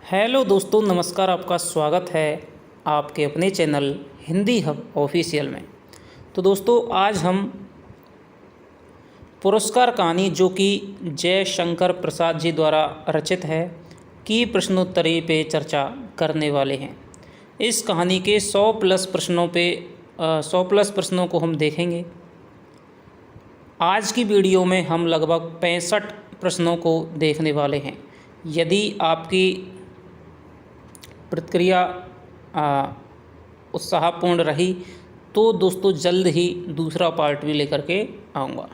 Hello दोस्तों, नमस्कार। आपका स्वागत है आपके अपने चैनल हिंदी हब ऑफिशियल में। तो दोस्तों, आज हम पुरस्कार कहानी जो कि जयशंकर प्रसाद जी द्वारा रचित है की प्रश्नोत्तरी पे चर्चा करने वाले हैं। इस कहानी के 100 प्लस प्रश्नों को हम देखेंगे। आज की वीडियो में हम लगभग 65 प्रश्नों को देखने वाले हैं। यदि आपकी प्रतिक्रिया उत्साहपूर्ण रही तो दोस्तों जल्द ही दूसरा पार्ट भी लेकर के आऊँगा।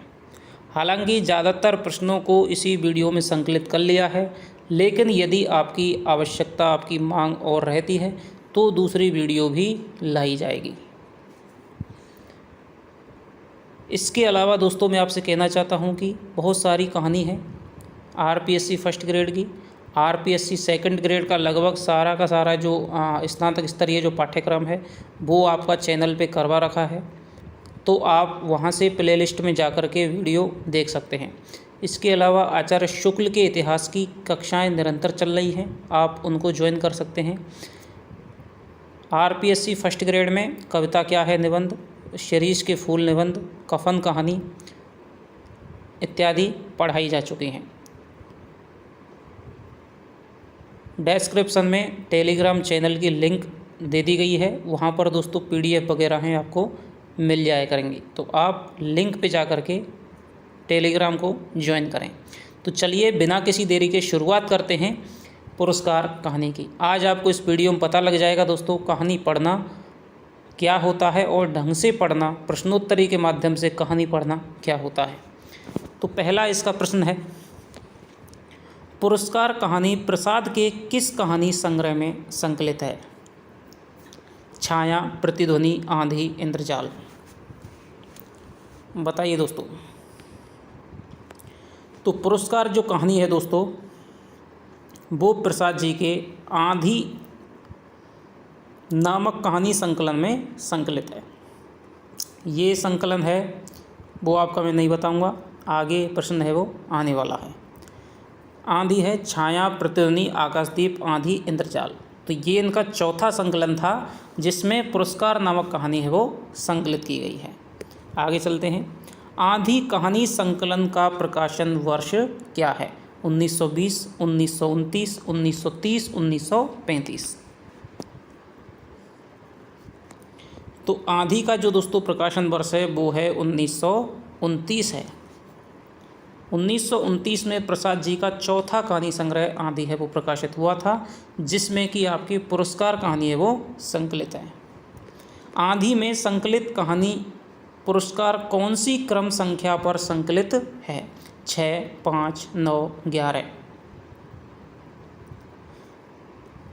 हालांकि ज़्यादातर प्रश्नों को इसी वीडियो में संकलित कर लिया है, लेकिन यदि आपकी आवश्यकता, आपकी मांग और रहती है तो दूसरी वीडियो भी लाई जाएगी। इसके अलावा दोस्तों मैं आपसे कहना चाहता हूं कि बहुत सारी कहानी है आरपीएससी फर्स्ट ग्रेड की, आरपीएससी सेकंड ग्रेड का लगभग सारा का सारा जो स्नातक स्तरीय जो पाठ्यक्रम है वो आपका चैनल पे करवा रखा है, तो आप वहां से प्लेलिस्ट में जाकर के वीडियो देख सकते हैं। इसके अलावा आचार्य शुक्ल के इतिहास की कक्षाएं निरंतर चल रही हैं, आप उनको ज्वाइन कर सकते हैं। आरपीएससी फर्स्ट ग्रेड में कविता क्या है निबंध, शिरीष के फूल निबंध, कफन कहानी इत्यादि पढ़ाई जा चुकी हैं। डिस्क्रिप्शन में टेलीग्राम चैनल की लिंक दे दी गई है, वहाँ पर दोस्तों पीडीएफ वगैरह हैं आपको मिल जाया करेंगी, तो आप लिंक पे जा कर के टेलीग्राम को ज्वाइन करें। तो चलिए बिना किसी देरी के शुरुआत करते हैं पुरस्कार कहानी की। आज आपको इस वीडियो में पता लग जाएगा दोस्तों कहानी पढ़ना क्या होता है और ढंग से पढ़ना, प्रश्नोत्तरी के माध्यम से कहानी पढ़ना क्या होता है। तो पहला इसका प्रश्न है, पुरस्कार कहानी प्रसाद के किस कहानी संग्रह में संकलित है? छाया, प्रतिध्वनि, आंधी, इंद्रजाल। बताइए दोस्तों। तो पुरस्कार जो कहानी है दोस्तों वो प्रसाद जी के आंधी नामक कहानी संकलन में संकलित है। ये संकलन है वो आपका मैं नहीं बताऊंगा, आगे प्रश्न है वो आने वाला है। आंधी है छाया, प्रतिध्वनि, आकाशदीप, आंधी, इंद्रजाल। तो ये इनका चौथा संकलन था जिसमें पुरस्कार नामक कहानी है वो संकलित की गई है। आगे चलते हैं। आंधी कहानी संकलन का प्रकाशन वर्ष क्या है? 1920, 1929, 1930, 1935। तो आंधी का जो दोस्तों प्रकाशन वर्ष है वो है 1929 है। 1929 में प्रसाद जी का चौथा कहानी संग्रह आंधी है वो प्रकाशित हुआ था, जिसमें कि आपकी पुरस्कार कहानी है वो संकलित है। आंधी में संकलित कहानी पुरस्कार कौन सी क्रम संख्या पर संकलित है? 6, 5, 9, 11।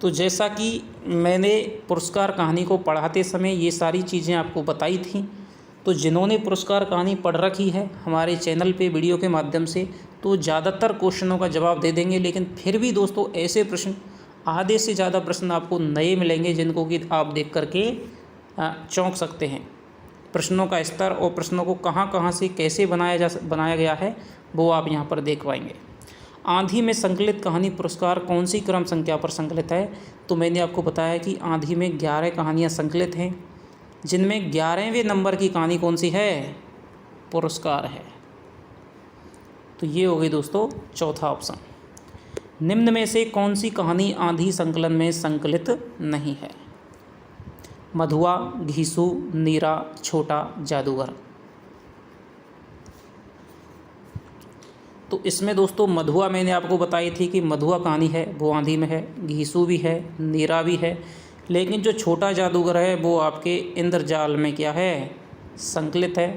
तो जैसा कि मैंने पुरस्कार कहानी को पढ़ाते समय ये सारी चीज़ें आपको बताई थी, तो जिन्होंने पुरस्कार कहानी पढ़ रखी है हमारे चैनल पे वीडियो के माध्यम से तो ज़्यादातर क्वेश्चनों का जवाब दे देंगे, लेकिन फिर भी दोस्तों ऐसे प्रश्न, आधे से ज़्यादा प्रश्न आपको नए मिलेंगे जिनको कि आप देख करके चौंक सकते हैं। प्रश्नों का स्तर और प्रश्नों को कहाँ से कैसे बनाया गया है वो आप यहाँ पर देख पाएंगे। आंधी में संकलित कहानी पुरस्कार कौन सी क्रम संख्या पर संकलित है? तो मैंने आपको बताया कि आंधी में 11 कहानियाँ संकलित हैं, जिनमें 11वें नंबर की कहानी कौन सी है? पुरस्कार है। तो ये हो गई दोस्तों चौथा ऑप्शन। निम्न में से कौन सी कहानी आंधी संकलन में संकलित नहीं है? मधुआ, घीसू, नीरा, छोटा जादूगर। तो इसमें दोस्तों मधुआ मैंने आपको बताई थी कि मधुआ कहानी है वो आंधी में है, घीसू भी है, नीरा भी है, लेकिन जो छोटा जादूगर है वो आपके इंद्रजाल में क्या है? संकलित है।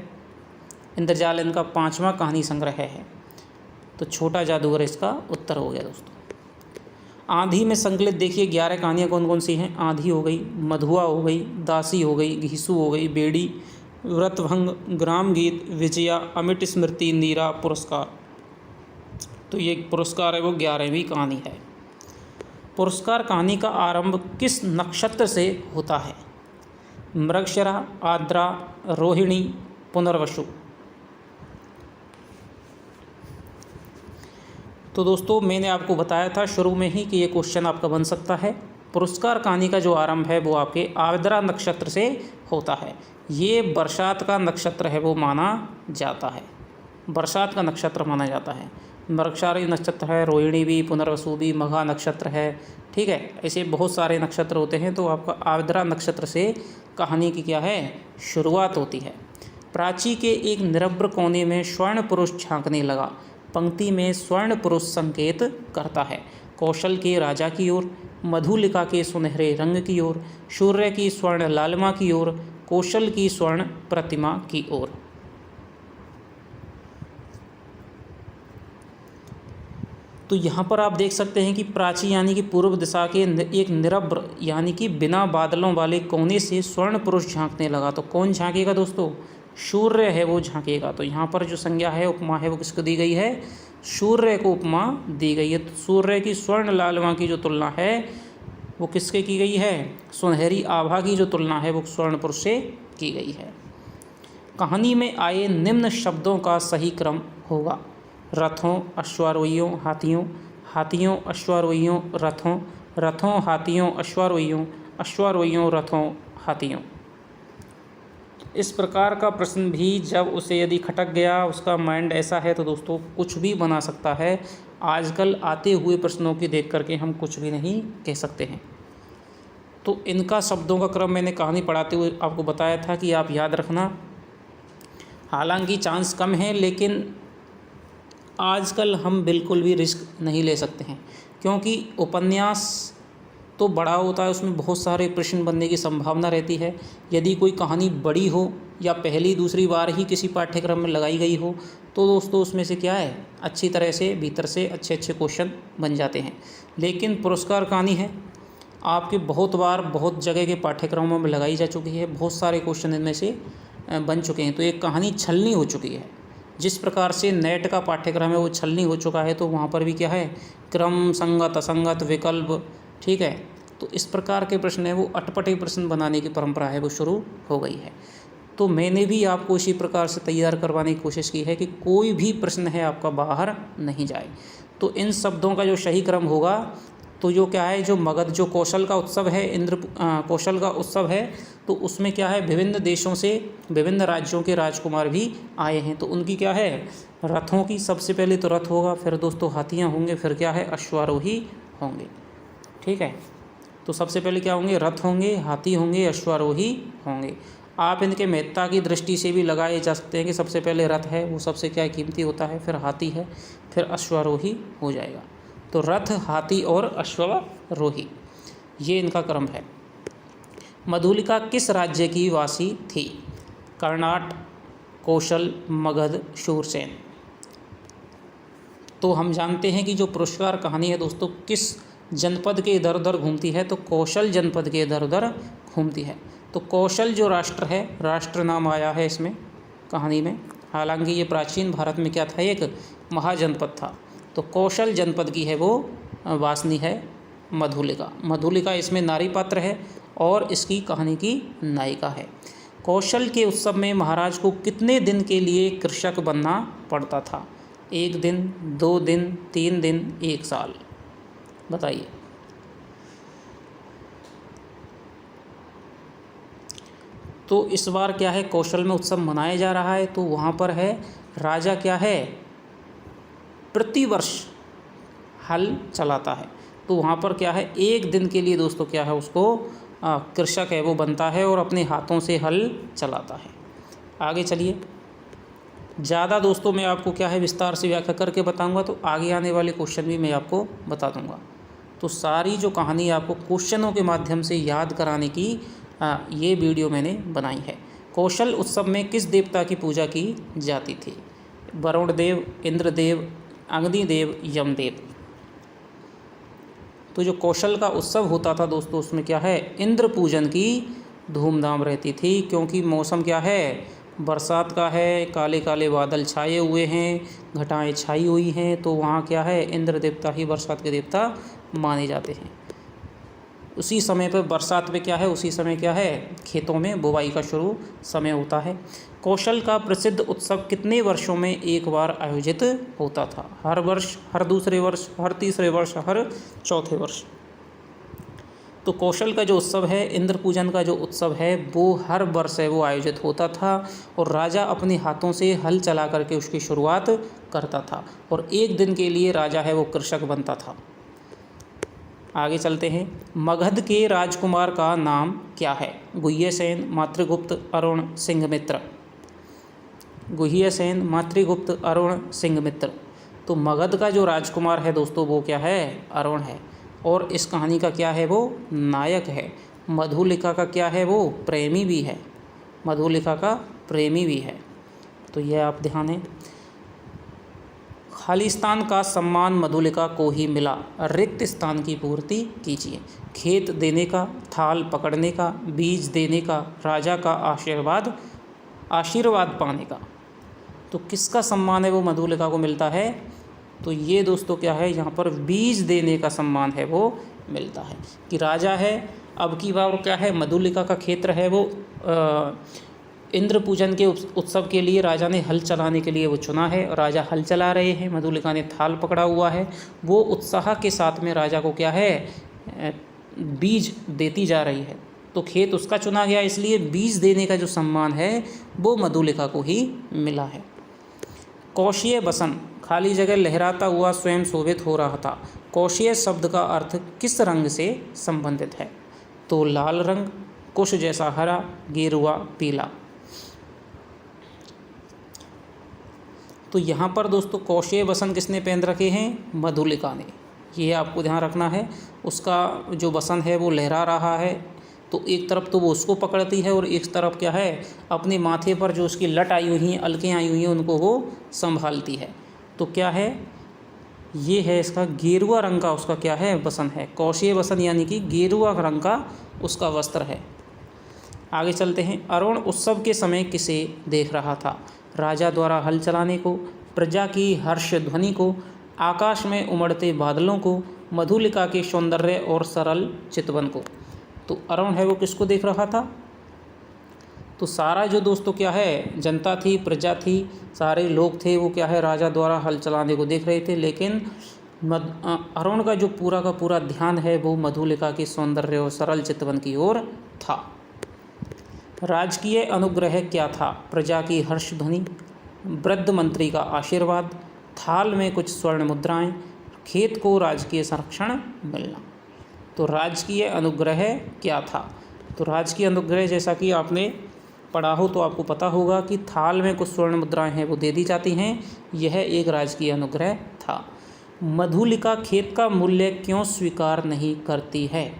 इंद्रजाल इनका 5वां कहानी संग्रह है, तो छोटा जादूगर इसका उत्तर हो गया दोस्तों। आंधी में संकलित देखिए 11 कहानियाँ कौन कौन सी हैं? आंधी हो गई, मधुआ हो गई, दासी हो गई, घीसू हो गई, बेड़ी, व्रतभंग, ग्राम गीत, विजया, अमिट स्मृति, नीरा, पुरस्कार। तो ये पुरस्कार है वो 11वीं कहानी है। पुरस्कार कहानी का आरंभ किस नक्षत्र से होता है? मृगशिरा, आर्द्रा, रोहिणी, पुनर्वसु। तो दोस्तों मैंने आपको बताया था शुरू में ही कि ये क्वेश्चन आपका बन सकता है। पुरस्कार कहानी का जो आरंभ है वो आपके आर्द्रा नक्षत्र से होता है। ये बरसात का नक्षत्र है वो माना जाता है, बरसात का नक्षत्र माना जाता है। मृगशारी नक्षत्र है, रोहिणी भी, पुनर्वसु भी, मघा नक्षत्र है, ठीक है। ऐसे बहुत सारे नक्षत्र होते हैं। तो आपका आर्द्रा नक्षत्र से कहानी की क्या है, शुरुआत होती है। प्राची के एक निरभ्र कोने में स्वर्ण पुरुष झांकने लगा। पंक्ति में स्वर्ण पुरुष संकेत करता है कौशल के राजा की ओर, मधुलिका के सुनहरे रंग की ओर, सूर्य की स्वर्ण लालिमा की ओर, कौशल की स्वर्ण प्रतिमा की ओर। तो यहाँ पर आप देख सकते हैं कि प्राची यानी कि पूर्व दिशा के एक निरभ्र यानी कि बिना बादलों वाले कोने से स्वर्ण पुरुष झांकने लगा। तो कौन झांकेगा दोस्तों, सूर्य है वो झांकेगा। तो यहाँ पर जो संज्ञा है, उपमा है, वो किसको दी गई है, सूर्य को उपमा दी गई है। तो सूर्य की स्वर्ण लालिमा की जो तुलना है वो किसके की गई है, सुनहरी आभा की जो तुलना है वो स्वर्ण पुरुष से की गई है। कहानी में आए निम्न शब्दों का सही क्रम होगा, रथों अश्वारोहियों हाथियों, हाथियों अश्वारोहियों रथों, रथों हाथियों अश्वारोहियों, अश्वारोहियों रथों हाथियों। इस प्रकार का प्रश्न भी जब उसे यदि खटक गया, उसका माइंड ऐसा है तो दोस्तों कुछ भी बना सकता है। आजकल आते हुए प्रश्नों की देख करके हम कुछ भी नहीं कह सकते हैं। तो इनका शब्दों का क्रम मैंने कहानी पढ़ाते हुए आपको बताया था कि आप याद रखना। हालांकि चांस कम है, लेकिन आजकल हम बिल्कुल भी रिस्क नहीं ले सकते हैं, क्योंकि उपन्यास तो बड़ा होता है, उसमें बहुत सारे प्रश्न बनने की संभावना रहती है। यदि कोई कहानी बड़ी हो या पहली दूसरी बार ही किसी पाठ्यक्रम में लगाई गई हो तो दोस्तों उसमें से क्या है, अच्छी तरह से भीतर से अच्छे अच्छे क्वेश्चन बन जाते हैं। लेकिन पुरस्कार कहानी है आपके बहुत बार बहुत जगह के पाठ्यक्रमों में लगाई जा चुकी है, बहुत सारे क्वेश्चन इनमें से बन चुके हैं। तो एक कहानी छलनी हो चुकी है। जिस प्रकार से नेट का पाठ्यक्रम है वो छलनी हो चुका है, तो वहाँ पर भी क्या है, क्रम, संगत, असंगत, विकल्प, ठीक है। तो इस प्रकार के प्रश्न है वो अटपटे प्रश्न बनाने की परंपरा है वो शुरू हो गई है। तो मैंने भी आपको इसी प्रकार से तैयार करवाने की कोशिश की है कि कोई भी प्रश्न है आपका बाहर नहीं जाए। तो इन शब्दों का जो सही क्रम होगा, तो जो क्या है, जो मगध, जो कौशल का उत्सव है, कौशल का उत्सव है, तो उसमें क्या है, विभिन्न देशों से, विभिन्न राज्यों के राजकुमार भी आए हैं। तो उनकी क्या है, रथों की, सबसे पहले तो रथ होगा, फिर दोस्तों हाथियाँ होंगे, फिर क्या है, अश्वारोही होंगे, ठीक है। तो सबसे पहले क्या होंगे, रथ होंगे, हाथी होंगे, अश्वारोही होंगे। आप इनके महत्ता की दृष्टि से भी लगाए जा सकते हैं कि सबसे पहले रथ है वो सबसे क्या कीमती होता है, फिर हाथी है, फिर अश्वारोही हो जाएगा। तो रथ, हाथी और अश्वारोही, ये इनका क्रम है। मधुलिका किस राज्य की वासी थी, कर्नाट, कौशल, मगध, शूरसेन। तो हम जानते हैं कि जो पुरस्कार कहानी है दोस्तों किस जनपद के इधर उधर घूमती है, तो कौशल जनपद के इधर उधर घूमती है। तो कौशल जो राष्ट्र है, राष्ट्र नाम आया है इसमें कहानी में। हालांकि ये प्राचीन भारत में क्या था, एक महाजनपद था। तो कौशल जनपद की है वो वासनी है मधुलिका। मधुलिका इसमें नारी पात्र है और इसकी कहानी की नायिका है। कौशल के उत्सव में महाराज को कितने दिन के लिए कृषक बनना पड़ता था, 1 दिन, 2 दिन, 3 दिन, 1 साल, बताइए। तो इस बार क्या है, कौशल में उत्सव मनाया जा रहा है, तो वहाँ पर है राजा क्या है, प्रतिवर्ष हल चलाता है। तो वहाँ पर क्या है, 1 दिन के लिए दोस्तों क्या है, उसको कृषक है वो बनता है और अपने हाथों से हल चलाता है। आगे चलिए, ज़्यादा दोस्तों मैं आपको क्या है विस्तार से व्याख्या करके बताऊंगा, तो आगे आने वाले क्वेश्चन भी मैं आपको बता दूंगा। तो सारी जो कहानी आपको क्वेश्चनों के माध्यम से याद कराने की ये वीडियो मैंने बनाई है। कौशल उत्सव में किस देवता की पूजा की जाती थी, वरुण देव, इंद्रदेव, अग्निदेव, यमदेव। तो जो कौशल का उत्सव होता था दोस्तों उसमें क्या है, इंद्र पूजन की धूमधाम रहती थी, क्योंकि मौसम क्या है, बरसात का है, काले काले बादल छाए हुए हैं, घटाएं छाई हुई हैं। तो वहाँ क्या है, इंद्र देवता ही बरसात के देवता माने जाते हैं। उसी समय पर बरसात में क्या है, उसी समय क्या है, खेतों में बुवाई का शुरू समय होता है। कौशल का प्रसिद्ध उत्सव कितने वर्षों में एक बार आयोजित होता था? हर वर्ष, हर दूसरे वर्ष, हर तीसरे वर्ष, हर चौथे वर्ष। तो कौशल का जो उत्सव है, इंद्र पूजन का जो उत्सव है, वो हर वर्ष है वो आयोजित होता था और राजा अपने हाथों से हल चला करके उसकी शुरुआत करता था और एक दिन के लिए राजा है वो कृषक बनता था। आगे चलते हैं। मगध के राजकुमार का नाम क्या है? गुह्यसेन, मातृगुप्त, अरुण, सिंघमित्र। गुह्यसेन, मातृगुप्त, अरुण, सिंघमित्र। तो मगध का जो राजकुमार है दोस्तों वो क्या है? अरुण है। और इस कहानी का क्या है? वो नायक है। मधुलिका का क्या है? वो प्रेमी भी है। मधुलिका का प्रेमी भी है। तो यह आप ध्यान है। खाली स्थान का सम्मान मधुलिका को ही मिला, रिक्त स्थान की पूर्ति कीजिए। खेत देने का, थाल पकड़ने का, बीज देने का, राजा का आशीर्वाद पाने का। तो किसका सम्मान है वो मधुलिका को मिलता है? तो ये दोस्तों क्या है, यहाँ पर बीज देने का सम्मान है वो मिलता है कि राजा है, अब की बार क्या है, मधुलिका का क्षेत्र है वो इंद्र पूजन के उत्सव के लिए राजा ने हल चलाने के लिए वो चुना है। राजा हल चला रहे हैं, मधुलिका ने थाल पकड़ा हुआ है। वो उत्साह के साथ में राजा को क्या है, बीज देती जा रही है। तो खेत उसका चुना गया, इसलिए बीज देने का जो सम्मान है वो मधुलिका को ही मिला है। कौशिय बसन, खाली जगह लहराता हुआ स्वयं शोभित हो रहा था। कौशिय शब्द का अर्थ किस रंग से संबंधित है? तो लाल रंग, कुश जैसा हरा, गेरुआ, पीला। तो यहाँ पर दोस्तों कौशिय बसन किसने पहन रखे हैं? मधुलिका ने। ये आपको ध्यान रखना है। उसका जो बसन है वो लहरा रहा है, तो एक तरफ तो वो उसको पकड़ती है और एक तरफ क्या है, अपने माथे पर जो उसकी लट आई हुई हैं, अलकें आई हुई हैं, उनको वो संभालती है। तो क्या है, ये है इसका गेरुआ रंग का उसका क्या है, बसन है। कौशिय बसन यानी कि गेरुआ रंग का उसका वस्त्र है। आगे चलते हैं। अरुण उत्सव के समय किसे देख रहा था? राजा द्वारा हल चलाने को, प्रजा की हर्ष ध्वनि को, आकाश में उमड़ते बादलों को, मधुलिका के सौंदर्य और सरल चितवन को। तो अरुण है वो किसको देख रहा था? तो सारा जो दोस्तों क्या है, जनता थी, प्रजा थी, सारे लोग थे, वो क्या है, राजा द्वारा हल चलाने को देख रहे थे। लेकिन अरुण का जो पूरा का पूरा ध्यान है वो मधुलिका के सौंदर्य और सरल चितवन की ओर था। राजकीय अनुग्रह क्या था? प्रजा की हर्ष ध्वनि, वृद्ध मंत्री का आशीर्वाद, थाल में कुछ स्वर्ण मुद्राएं, खेत को राजकीय संरक्षण मिलना। तो राजकीय अनुग्रह क्या था? तो राजकीय अनुग्रह जैसा कि आपने पढ़ा हो तो आपको पता होगा कि थाल में कुछ स्वर्ण मुद्राएं हैं वो दे दी जाती हैं, यह एक राजकीय अनुग्रह था। मधुलिका खेत का मूल्य क्यों स्वीकार नहीं करती है?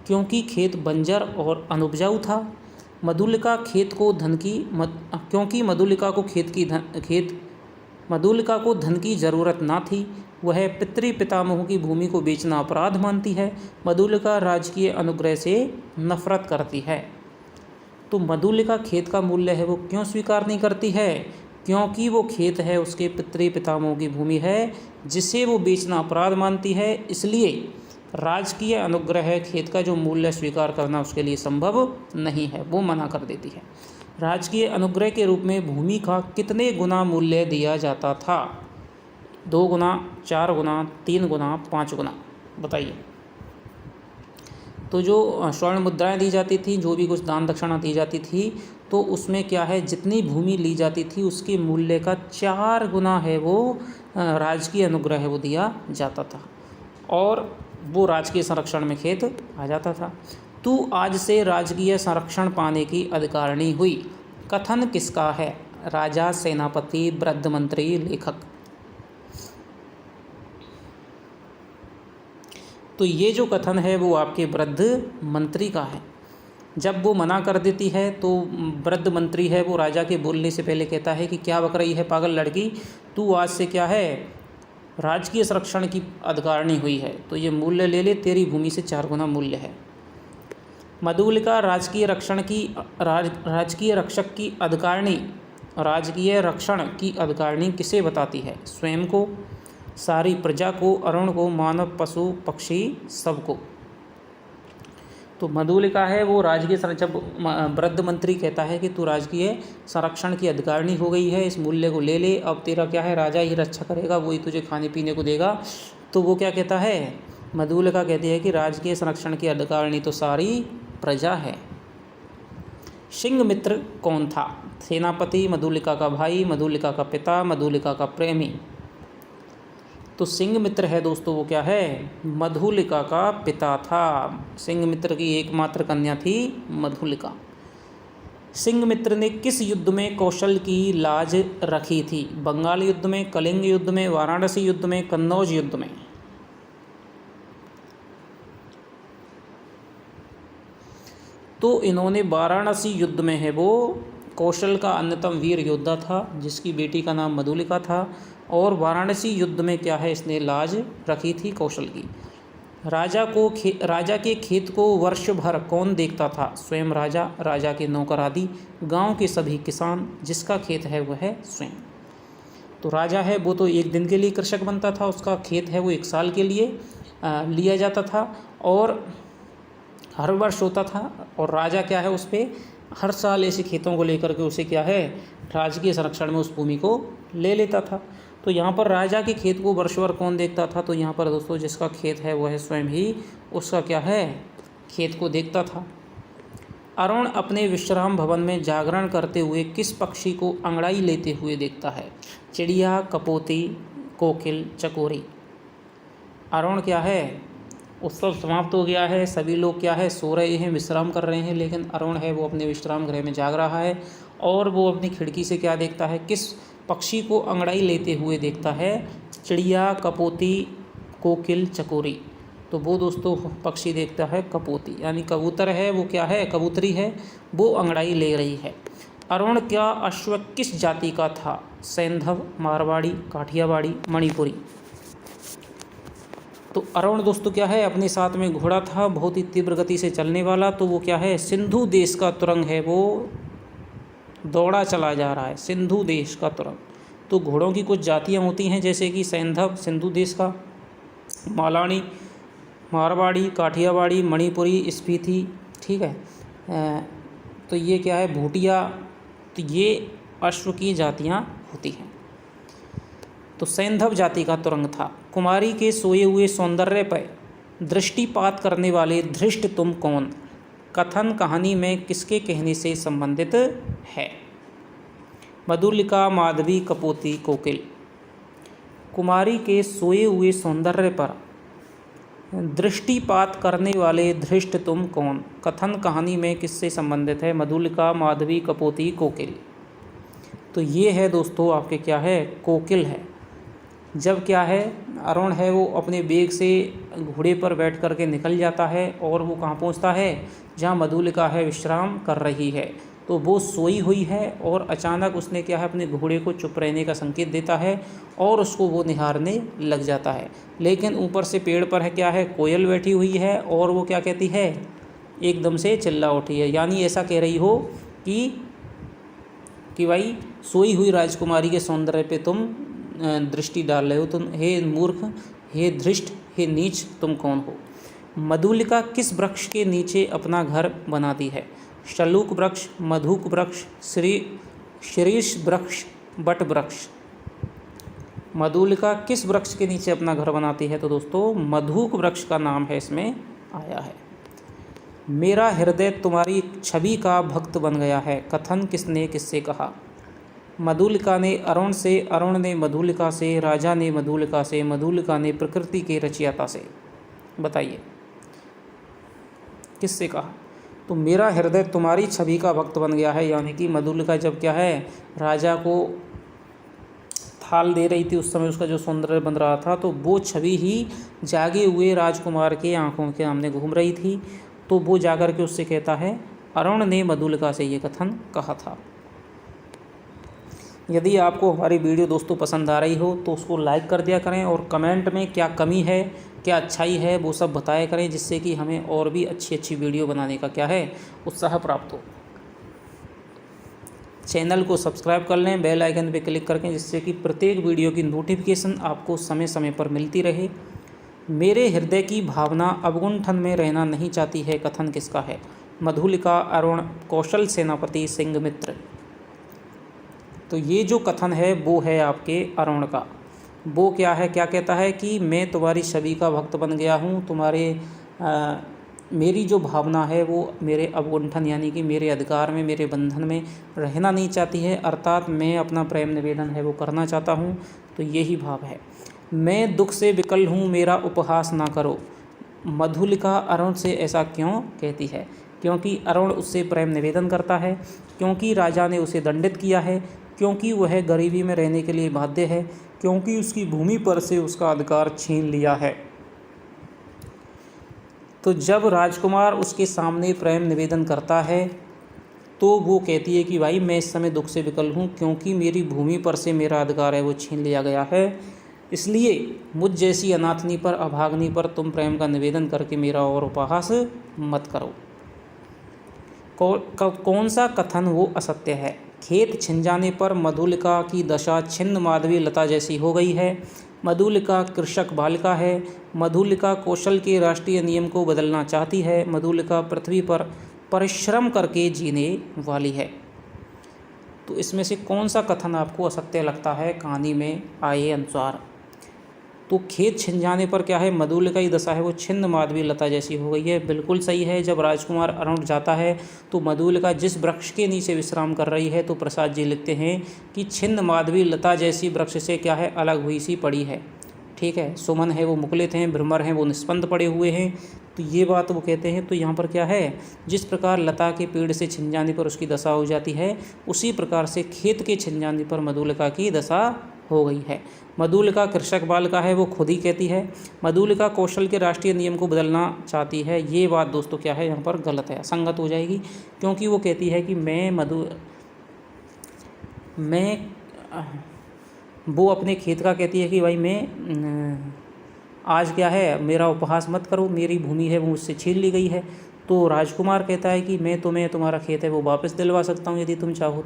क्योंकि खेत बंजर और अनुपजाऊ था। मधुलिका खेत को धन की क्योंकि मधुलिका को धन की जरूरत ना थी। वह पितामहों की भूमि को बेचना अपराध मानती है। मधुलिका राजकीय अनुग्रह से नफरत करती है। तो मधुलिका खेत का मूल्य है वो क्यों स्वीकार नहीं करती है? क्योंकि वो खेत है उसके पितामहों की भूमि है, जिसे वो बेचना अपराध मानती है। इसलिए राजकीय अनुग्रह खेत का जो मूल्य स्वीकार करना उसके लिए संभव नहीं है, वो मना कर देती है। राजकीय अनुग्रह के रूप में भूमि का कितने गुना मूल्य दिया जाता था? 2 गुना, 4 गुना, 3 गुना, 5 गुना, बताइए। तो जो स्वर्ण मुद्राएं दी जाती थी, जो भी कुछ दान दक्षिणा दी जाती थी, तो उसमें क्या है, जितनी भूमि ली जाती थी उसके मूल्य का 4 गुना है वो राजकीय अनुग्रह है वो दिया जाता था, और वो राजकीय संरक्षण में खेत आ जाता था। तू आज से राजकीय संरक्षण पाने की अधिकारिणी हुई, कथन किसका है? राजा, सेनापति, वृद्ध मंत्री, लेखक। तो ये जो कथन है वो आपके वृद्ध मंत्री का है। जब वो मना कर देती है तो वृद्ध मंत्री है वो राजा के बोलने से पहले कहता है कि क्या बक रही है पागल लड़की, तू आज से क्या है, राजकीय संरक्षण की अधिकारिणी हुई है, तो ये मूल्य ले ले, तेरी भूमि से 4 गुना मूल्य है। मधुलिका राजकीय रक्षण की अधिकारिणी किसे बताती है? स्वयं को, सारी प्रजा को, अरुण को, मानव, पशु, पक्षी, सबको। तो मधुलिका है वो राजकीय जब वृद्ध मंत्री कहता है कि तू राजकीय संरक्षण की अधिकारिणी हो गई है, इस मूल्य को ले ले, अब तेरा क्या है राजा ही रक्षा करेगा, वही तुझे खाने पीने को देगा। तो वो क्या कहता है, मधुलिका कहती है कि राजकीय संरक्षण की अधिकारिणी तो सारी प्रजा है। सिंहमित्र कौन था? सेनापति, मधुलिका का भाई, मधुलिका का पिता, मधुलिका का प्रेमी। तो सिंहमित्र है दोस्तों वो क्या है, मधुलिका का पिता था। सिंहमित्र की एकमात्र कन्या थी मधुलिका। सिंहमित्र ने किस युद्ध में कौशल की लाज रखी थी? बंगाल युद्ध में, कलिंग युद्ध में, वाराणसी युद्ध में, कन्नौज युद्ध में। तो इन्होंने वाराणसी युद्ध में है वो कौशल का अन्यतम वीर योद्धा था जिसकी बेटी का नाम मधुलिका था, और वाराणसी युद्ध में क्या है इसने लाज रखी थी कौशल की। राजा के खेत को वर्ष भर कौन देखता था? स्वयं राजा, राजा के नौकर आदि, गांव के सभी किसान, जिसका खेत है वह है स्वयं। तो राजा है वो तो एक दिन के लिए कृषक बनता था, उसका खेत है वो एक साल के लिए लिया जाता था और हर वर्ष होता था, और राजा क्या है उस पर हर साल ऐसे खेतों को लेकर के उसे क्या है राजकीय संरक्षण में उस भूमि को ले लेता था। तो यहाँ पर राजा के खेत को वर्ष भर कौन देखता था? तो यहाँ पर दोस्तों जिसका खेत है वह है स्वयं ही उसका क्या है खेत को देखता था। अरुण अपने विश्राम भवन में जागरण करते हुए किस पक्षी को अंगड़ाई लेते हुए देखता है? चिड़िया, कपोती, कोकिल, चकोरी। अरुण क्या है उत्सव समाप्त हो गया है, सभी लोग क्या है सो रहे हैं, विश्राम कर रहे हैं, लेकिन अरुण है वो अपने विश्राम गृह में जाग रहा है और वो अपनी खिड़की से क्या देखता है, किस पक्षी को अंगड़ाई लेते हुए देखता है? चिड़िया, कपोती, कोकिल, चकोरी। तो वो दोस्तों पक्षी देखता है कपोती, यानी कबूतर है वो क्या है कबूतरी है वो अंगड़ाई ले रही है। अरुण का अश्व किस जाति का था? सैंधव, मारवाड़ी, काठियावाड़ी, मणिपुरी। तो अरुण दोस्तों क्या है अपने साथ में घोड़ा था बहुत ही तीव्र गति से चलने वाला, तो वो क्या है सिंधु देश का तुरंग है वो दौड़ा चला जा रहा है, सिंधु देश का तुरंग। तो घोड़ों की कुछ जातियां होती हैं जैसे कि सैंधव सिंधु देश का, मालानी मारवाड़ी, काठियावाड़ी, मणिपुरी, स्पीति, ठीक है। तो ये क्या है भूटिया। तो ये अश्व की जातियां होती हैं। तो सैंधव जाति का तुरंग था। कुमारी के सोए हुए सौंदर्य पर दृष्टिपात करने वाले धृष्ट तुम कौन? कथन कहानी में किसके कहने से संबंधित है? मधुलिका, माधवी, कपोती, कोकिल। कुमारी के सोए हुए सौंदर्य पर दृष्टिपात करने वाले धृष्ट तुम कौन? कथन कहानी में किससे संबंधित है? मधुलिका, माधवी, कपोती, कोकिल। तो ये है दोस्तों आपके क्या है कोकिल है। जब क्या है अरुण है वो अपने बेग से घोड़े पर बैठ कर के निकल जाता है और वो कहाँ पहुँचता है जहाँ मधुलिका है विश्राम कर रही है। तो वो सोई हुई है और अचानक उसने क्या है अपने घोड़े को चुप रहने का संकेत देता है और उसको वो निहारने लग जाता है। लेकिन ऊपर से पेड़ पर है क्या है कोयल बैठी हुई है और वो क्या कहती है एकदम से चिल्ला उठी है, यानी ऐसा कह रही हो कि भाई सोई हुई राजकुमारी के सौंदर्य पे तुम दृष्टि डाल रहे हो, तुम हे मूर्ख, हे धृष्ट, हे नीच, तुम कौन हो? मधुलिका किस वृक्ष के नीचे अपना घर बनाती है? शलूक वृक्ष, मधुक वृक्ष, शीरीष वृक्ष, बट वृक्ष। मधुलिका किस वृक्ष के नीचे अपना घर बनाती है? तो दोस्तों मधुक वृक्ष का नाम है इसमें आया है। मेरा हृदय तुम्हारी छवि का भक्त बन गया है, कथन किसने किससे कहा? मधुलिका ने अरुण से, अरुण ने मधुलिका से, राजा ने मधुलिका से, मधुलिका ने प्रकृति के रचयिता से। बताइए किससे कहा? तो मेरा हृदय तुम्हारी छवि का भक्त बन गया है, यानी कि मधुलिका जब क्या है राजा को थाल दे रही थी उस समय उसका जो सौंदर्य बन रहा था, तो वो छवि ही जागे हुए राजकुमार के आंखों के सामने घूम रही थी। तो वो जाकर के उससे कहता है अरुण ने मधुलिका से ये कथन कहा था। यदि आपको हमारी वीडियो दोस्तों पसंद आ रही हो तो उसको लाइक कर दिया करें और कमेंट में क्या कमी है क्या अच्छाई है वो सब बताया करें, जिससे कि हमें और भी अच्छी अच्छी वीडियो बनाने का क्या है उत्साह प्राप्त हो। चैनल को सब्सक्राइब कर लें, बेल आइकन पे क्लिक करके, जिससे कि प्रत्येक वीडियो की नोटिफिकेशन आपको समय समय पर मिलती रहे। मेरे हृदय की भावना अवगुंठन में रहना नहीं चाहती है, कथन किसका है? मधुलिका, अरुण, कौशल सेनापति, सिंघमित्र। तो ये जो कथन है वो है आपके अरुण का। वो क्या है, क्या कहता है कि मैं तुम्हारी छवि का भक्त बन गया हूँ, मेरी जो भावना है वो मेरे अवगुंठन यानी कि मेरे अधिकार में, मेरे बंधन में रहना नहीं चाहती है, अर्थात मैं अपना प्रेम निवेदन है वो करना चाहता हूँ। तो यही भाव है। मैं दुख से विकल हूँ, मेरा उपहास ना करो। मधुलिका अरुण से ऐसा क्यों कहती है? क्योंकि अरुण उससे प्रेम निवेदन करता है, क्योंकि राजा ने उसे दंडित किया है, क्योंकि वह गरीबी में रहने के लिए बाध्य है, क्योंकि उसकी भूमि पर से उसका अधिकार छीन लिया है। तो जब राजकुमार उसके सामने प्रेम निवेदन करता है तो वो कहती है कि भाई मैं इस समय दुख से विकल हूँ, क्योंकि मेरी भूमि पर से मेरा अधिकार है वो छीन लिया गया है, इसलिए मुझ जैसी अनाथनी पर, अभागनी पर तुम प्रेम का निवेदन करके मेरा और उपहास मत करो। कौन सा कथन वो असत्य है? खेत छिन जाने पर मधुलिका की दशा छिन्न माधवी लता जैसी हो गई है। मधुलिका कृषक बालिका है। मधुलिका कौशल के राष्ट्रीय नियम को बदलना चाहती है। मधुलिका पृथ्वी पर परिश्रम करके जीने वाली है। तो इसमें से कौन सा कथन आपको असत्य लगता है कहानी में आए अनुसार? तो खेत छिन जाने पर क्या है, मधुलिका की दशा है वो छिन्न माधवी लता जैसी हो गई है। बिल्कुल सही है। जब राजकुमार अरुण जाता है तो मधुलिका जिस वृक्ष के नीचे विश्राम कर रही है तो प्रसाद जी लिखते हैं कि छिन्न माधवी लता जैसी वृक्ष से क्या है, अलग हुई सी पड़ी है। ठीक है, सुमन है वो मुकुलित हैं, भ्रमर हैं वो निस्पंद पड़े हुए हैं। तो ये बात वो कहते हैं। तो यहाँ पर क्या है, जिस प्रकार लता के पेड़ से छिन जाने पर उसकी दशा हो जाती है, उसी प्रकार से खेत के छिन जाने पर मधुलिका की दशा हो गई है। मधुलिका कृषक बालिका है वो खुद ही कहती है। मधुलिका कौशल के राष्ट्रीय नियम को बदलना चाहती है। ये बात दोस्तों क्या है, यहाँ पर गलत है, असंगत हो जाएगी, क्योंकि वो कहती है कि वो अपने खेत का कहती है कि भाई मैं आज क्या है, मेरा उपहास मत करो, मेरी भूमि है वो मुझसे छीन ली गई है। तो राजकुमार कहता है कि मैं तुम्हें तुम्हारा खेत है वो वापस दिलवा सकता हूँ यदि तुम चाहो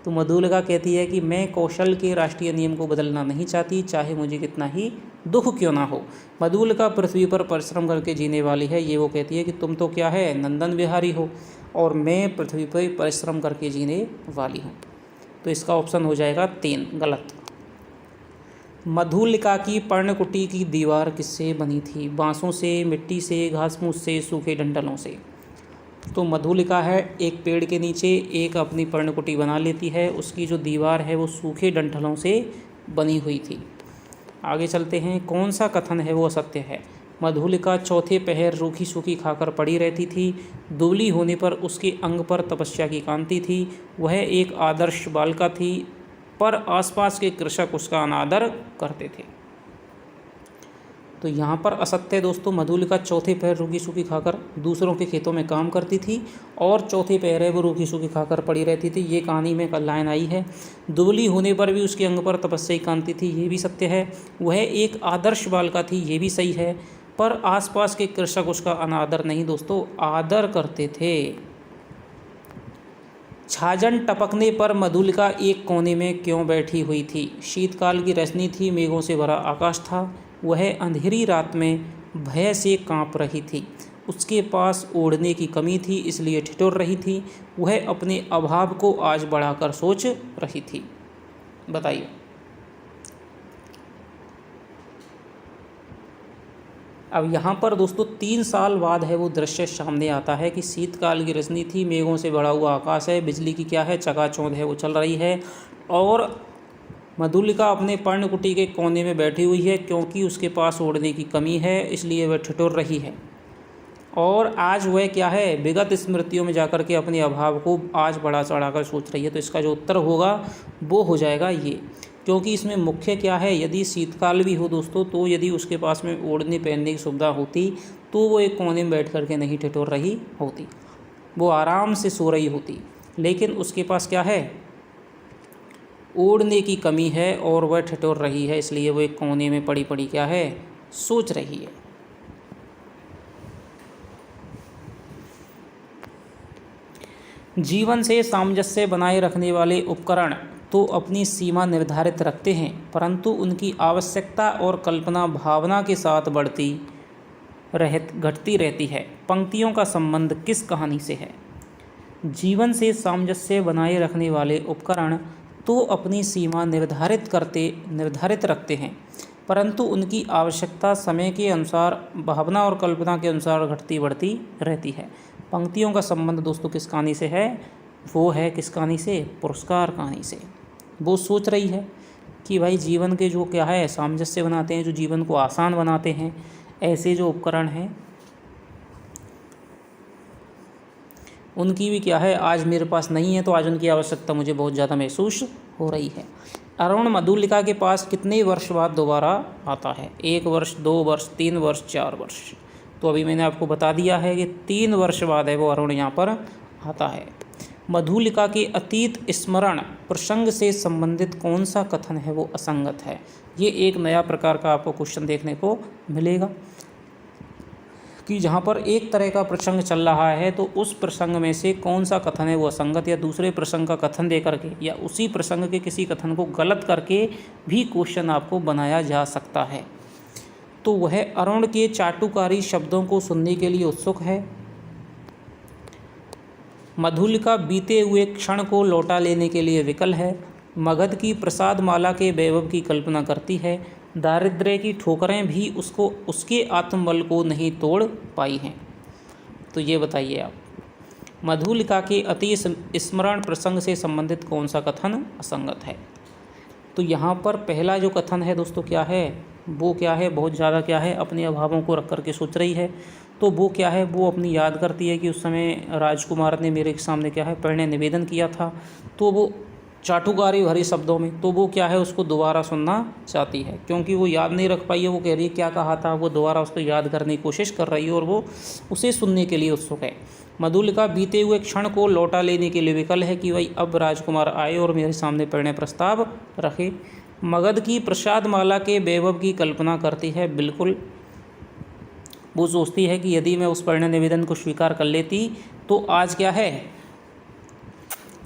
तो मधुलिका कहती है कि मैं कौशल के राष्ट्रीय नियम को बदलना नहीं चाहती, चाहे मुझे कितना ही दुख क्यों ना हो। मधुलिका पृथ्वी पर परिश्रम करके जीने वाली है। ये वो कहती है कि तुम तो क्या है, नंदन विहारी हो, और मैं पृथ्वी पर परिश्रम करके जीने वाली हूँ। तो इसका ऑप्शन हो जाएगा 3 गलत। मधुलिका की पर्णकुटी की दीवार किससे बनी थी? बांसों से, मिट्टी से, घास फूस से, सूखे डंठलों से। तो मधुलिका है एक पेड़ के नीचे एक अपनी पर्णकुटी बना लेती है, उसकी जो दीवार है वो सूखे डंठलों से बनी हुई थी। आगे चलते हैं। कौन सा कथन है वो असत्य है? मधुलिका चौथे पहर रूखी सूखी खाकर पड़ी रहती थी। दुबली होने पर उसके अंग पर तपस्या की कांति थी। वह एक आदर्श बालिका थी, पर आसपास के कृषक उसका अनादर करते थे। तो यहाँ पर असत्य दोस्तों, मधुलिका चौथे पहर रूखी सूखी खाकर दूसरों के खेतों में काम करती थी, और चौथे पहर है वो रूखी सूखी खाकर पड़ी रहती थी। ये कहानी में कल लाइन आई है। दुबली होने पर भी उसके अंग पर तपस्या की कांति थी, ये भी सत्य है। वह एक आदर्श बालिका थी, ये भी सही है। पर आसपास के कृषक उसका अनादर नहीं दोस्तों, आदर करते थे। छाजन टपकने पर मधुलिका एक कोने में क्यों बैठी हुई थी? शीतकाल की रोशनी थी, मेघों से भरा आकाश था। वह अंधेरी रात में भय से कांप रही थी। उसके पास ओढ़ने की कमी थी, इसलिए ठिठुर रही थी। वह अपने अभाव को आज बढ़ाकर सोच रही थी। बताइए। अब यहाँ पर दोस्तों 3 साल बाद है वो दृश्य सामने आता है कि शीतकाल की रोशनी थी, मेघों से भरा हुआ आकाश है, बिजली की क्या है, चकाचौंध है वो चल रही है, और मधुलिका अपने पर्णकुटी के कोने में बैठी हुई है, क्योंकि उसके पास ओढ़ने की कमी है, इसलिए वह ठिठुर रही है। और आज वह क्या है, विगत स्मृतियों में जाकर के अपने अभाव को आज बढ़ा चढ़ाकर सोच रही है। तो इसका जो उत्तर होगा वो हो जाएगा ये, क्योंकि इसमें मुख्य क्या है, यदि शीतकाल भी हो दोस्तों, तो यदि उसके पास में ओढ़ने पहनने की सुविधा होती तो वो एक कोने में बैठ करके नहीं ठिठुर रही होती, वो आराम से सो रही होती। लेकिन उसके पास क्या है, ओढ़ने की कमी है और वह ठिठुर रही है, इसलिए वो एक कोने में पड़ी पड़ी क्या है, सोच रही है। जीवन से सामंजस्य बनाए रखने वाले उपकरण तो अपनी सीमा निर्धारित रखते हैं, परंतु उनकी आवश्यकता और कल्पना भावना के साथ घटती रहती है। पंक्तियों का संबंध किस कहानी से है? जीवन से सामंजस्य बनाए रखने वाले उपकरण तो अपनी सीमा निर्धारित रखते हैं, परंतु उनकी आवश्यकता समय के अनुसार भावना और कल्पना के अनुसार घटती बढ़ती रहती है। पंक्तियों का संबंध दोस्तों किस कहानी से है? वो है किस कहानी से? पुरस्कार कहानी से। वो सोच रही है कि भाई जीवन के जो क्या है सामंजस्य बनाते हैं, जो जीवन को आसान बनाते हैं, ऐसे जो उपकरण हैं उनकी भी क्या है आज मेरे पास नहीं है, तो आज उनकी आवश्यकता मुझे बहुत ज़्यादा महसूस हो रही है। अरुण मधुलिका के पास कितने वर्ष बाद दोबारा आता है? 1 वर्ष, 2 वर्ष, 3 वर्ष, 4 वर्ष। तो अभी मैंने आपको बता दिया है कि 3 वर्ष बाद है वो अरुण यहाँ पर आता है। मधुलिका के अतीत स्मरण प्रसंग से संबंधित कौन सा कथन है वो असंगत है? ये एक नया प्रकार का आपको क्वेश्चन देखने को मिलेगा कि जहाँ पर एक तरह का प्रसंग चल रहा है तो उस प्रसंग में से कौन सा कथन है वो असंगत, या दूसरे प्रसंग का कथन दे करके या उसी प्रसंग के किसी कथन को गलत करके भी क्वेश्चन आपको बनाया जा सकता है। तो वह अरुण के चाटुकारी शब्दों को सुनने के लिए उत्सुक है। मधुलिका बीते हुए क्षण को लौटा लेने के लिए विकल है। मगध की प्रसाद माला के वैभव की कल्पना करती है। दारिद्र्य की ठोकरें भी उसके आत्मबल को नहीं तोड़ पाई हैं। तो ये बताइए आप, मधुलिका के अति स्मरण प्रसंग से संबंधित कौन सा कथन असंगत है? तो यहाँ पर पहला जो कथन है दोस्तों क्या है, वो क्या है, बहुत ज़्यादा क्या है अपने अभावों को रख करके सोच रही है। तो वो क्या है, वो अपनी याद करती है कि उस समय राजकुमार ने मेरे सामने क्या है प्रणय निवेदन किया था, तो वो चाटुकारी भरे शब्दों में, तो वो क्या है उसको दोबारा सुनना चाहती है, क्योंकि वो याद नहीं रख पाई है। वो कह रही है क्या कहा था, वो दोबारा उसको याद करने की कोशिश कर रही है और वो उसे सुनने के लिए उत्सुक है। मधुलिका बीते हुए क्षण को लौटा लेने के लिए विकल है कि भाई अब राजकुमार आए और मेरे सामने प्रणय प्रस्ताव रखे। मगध की प्रसाद माला के वैभव की कल्पना करती है, बिल्कुल वो सोचती है कि यदि मैं उस प्रणय निवेदन को स्वीकार कर लेती तो आज क्या है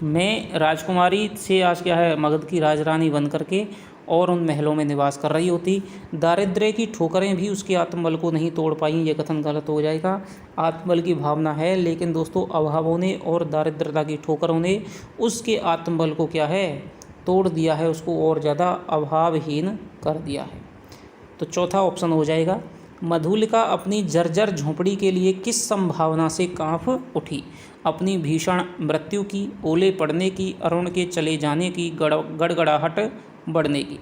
मैं राजकुमारी से आज क्या है मगध की राजरानी बन करके और उन महलों में निवास कर रही होती। दारिद्र्य की ठोकरें भी उसके आत्मबल को नहीं तोड़ पाई, ये कथन गलत हो जाएगा। आत्मबल की भावना है, लेकिन दोस्तों अभावों ने और दारिद्रता की ठोकरों ने उसके आत्मबल को क्या है तोड़ दिया है, उसको और ज़्यादा अभावहीन कर दिया है। तो चौथा ऑप्शन हो जाएगा। मधुलिका अपनी जर्जर झोंपड़ी के लिए किस संभावना से कांप उठी? अपनी भीषण मृत्यु की, ओले पड़ने की, अरुण के चले जाने की, गड़गड़ाहट बढ़ने की।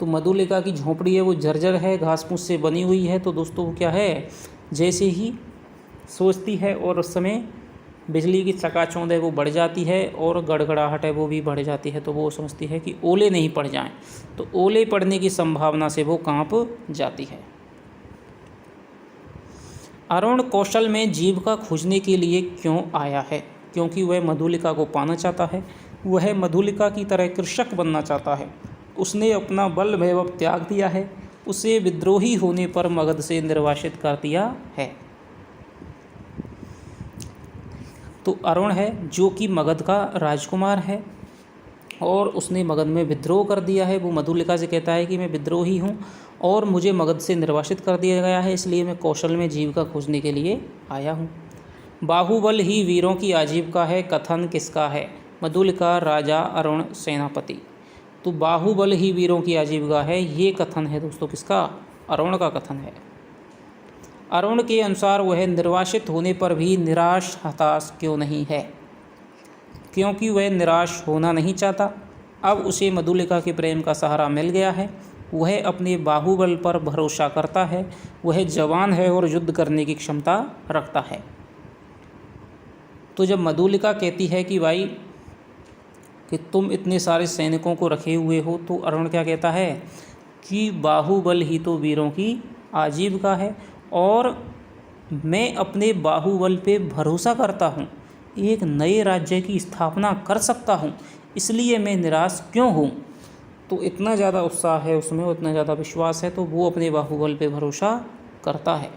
तो मधुलिका की झोंपड़ी है वो जर्जर है, घास फूस से बनी हुई है। तो दोस्तों क्या है, जैसे ही सोचती है और उस समय बिजली की चकाचौंध है वो बढ़ जाती है और गड़गड़ाहट है वो भी बढ़ जाती है। तो वो समझती है कि ओले नहीं पड़ जाएं, तो ओले पड़ने की संभावना से वो कांप जाती है। अरुण कौशल में जीविका खोजने के लिए क्यों आया है? क्योंकि वह मधुलिका को पाना चाहता है। वह मधुलिका की तरह कृषक बनना चाहता है। उसने अपना बल वैभव त्याग दिया है। उसे विद्रोही होने पर मगध से निर्वासित कर दिया है। तो अरुण है जो कि मगध का राजकुमार है और उसने मगध में विद्रोह कर दिया है। वो मधुलिका से कहता है कि मैं विद्रोही हूँ और मुझे मगध से निर्वासित कर दिया गया है, इसलिए मैं कौशल में जीविका खोजने के लिए आया हूँ। बाहुबल ही वीरों की आजीविका है, कथन किसका है? मधुलिका, राजा, अरुण, सेनापति। तो बाहुबल ही वीरों की आजीविका है, ये कथन है दोस्तों किसका? अरुण का कथन है। अरुण के अनुसार वह निर्वासित होने पर भी निराश हताश क्यों नहीं है? क्योंकि वह निराश होना नहीं चाहता। अब उसे मधुलिका के प्रेम का सहारा मिल गया है। वह अपने बाहुबल पर भरोसा करता है। वह जवान है और युद्ध करने की क्षमता रखता है। तो जब मधुलिका कहती है कि भाई कि तुम इतने सारे सैनिकों को रखे हुए हो, तो अरुण क्या कहता है कि बाहुबल ही तो वीरों की आजीविका है और मैं अपने बाहुबल पे भरोसा करता हूँ, एक नए राज्य की स्थापना कर सकता हूँ, इसलिए मैं निराश क्यों हूँ। तो इतना ज़्यादा उत्साह है उसमें, इतना ज़्यादा विश्वास है, तो वो अपने बाहुबल पे भरोसा करता है।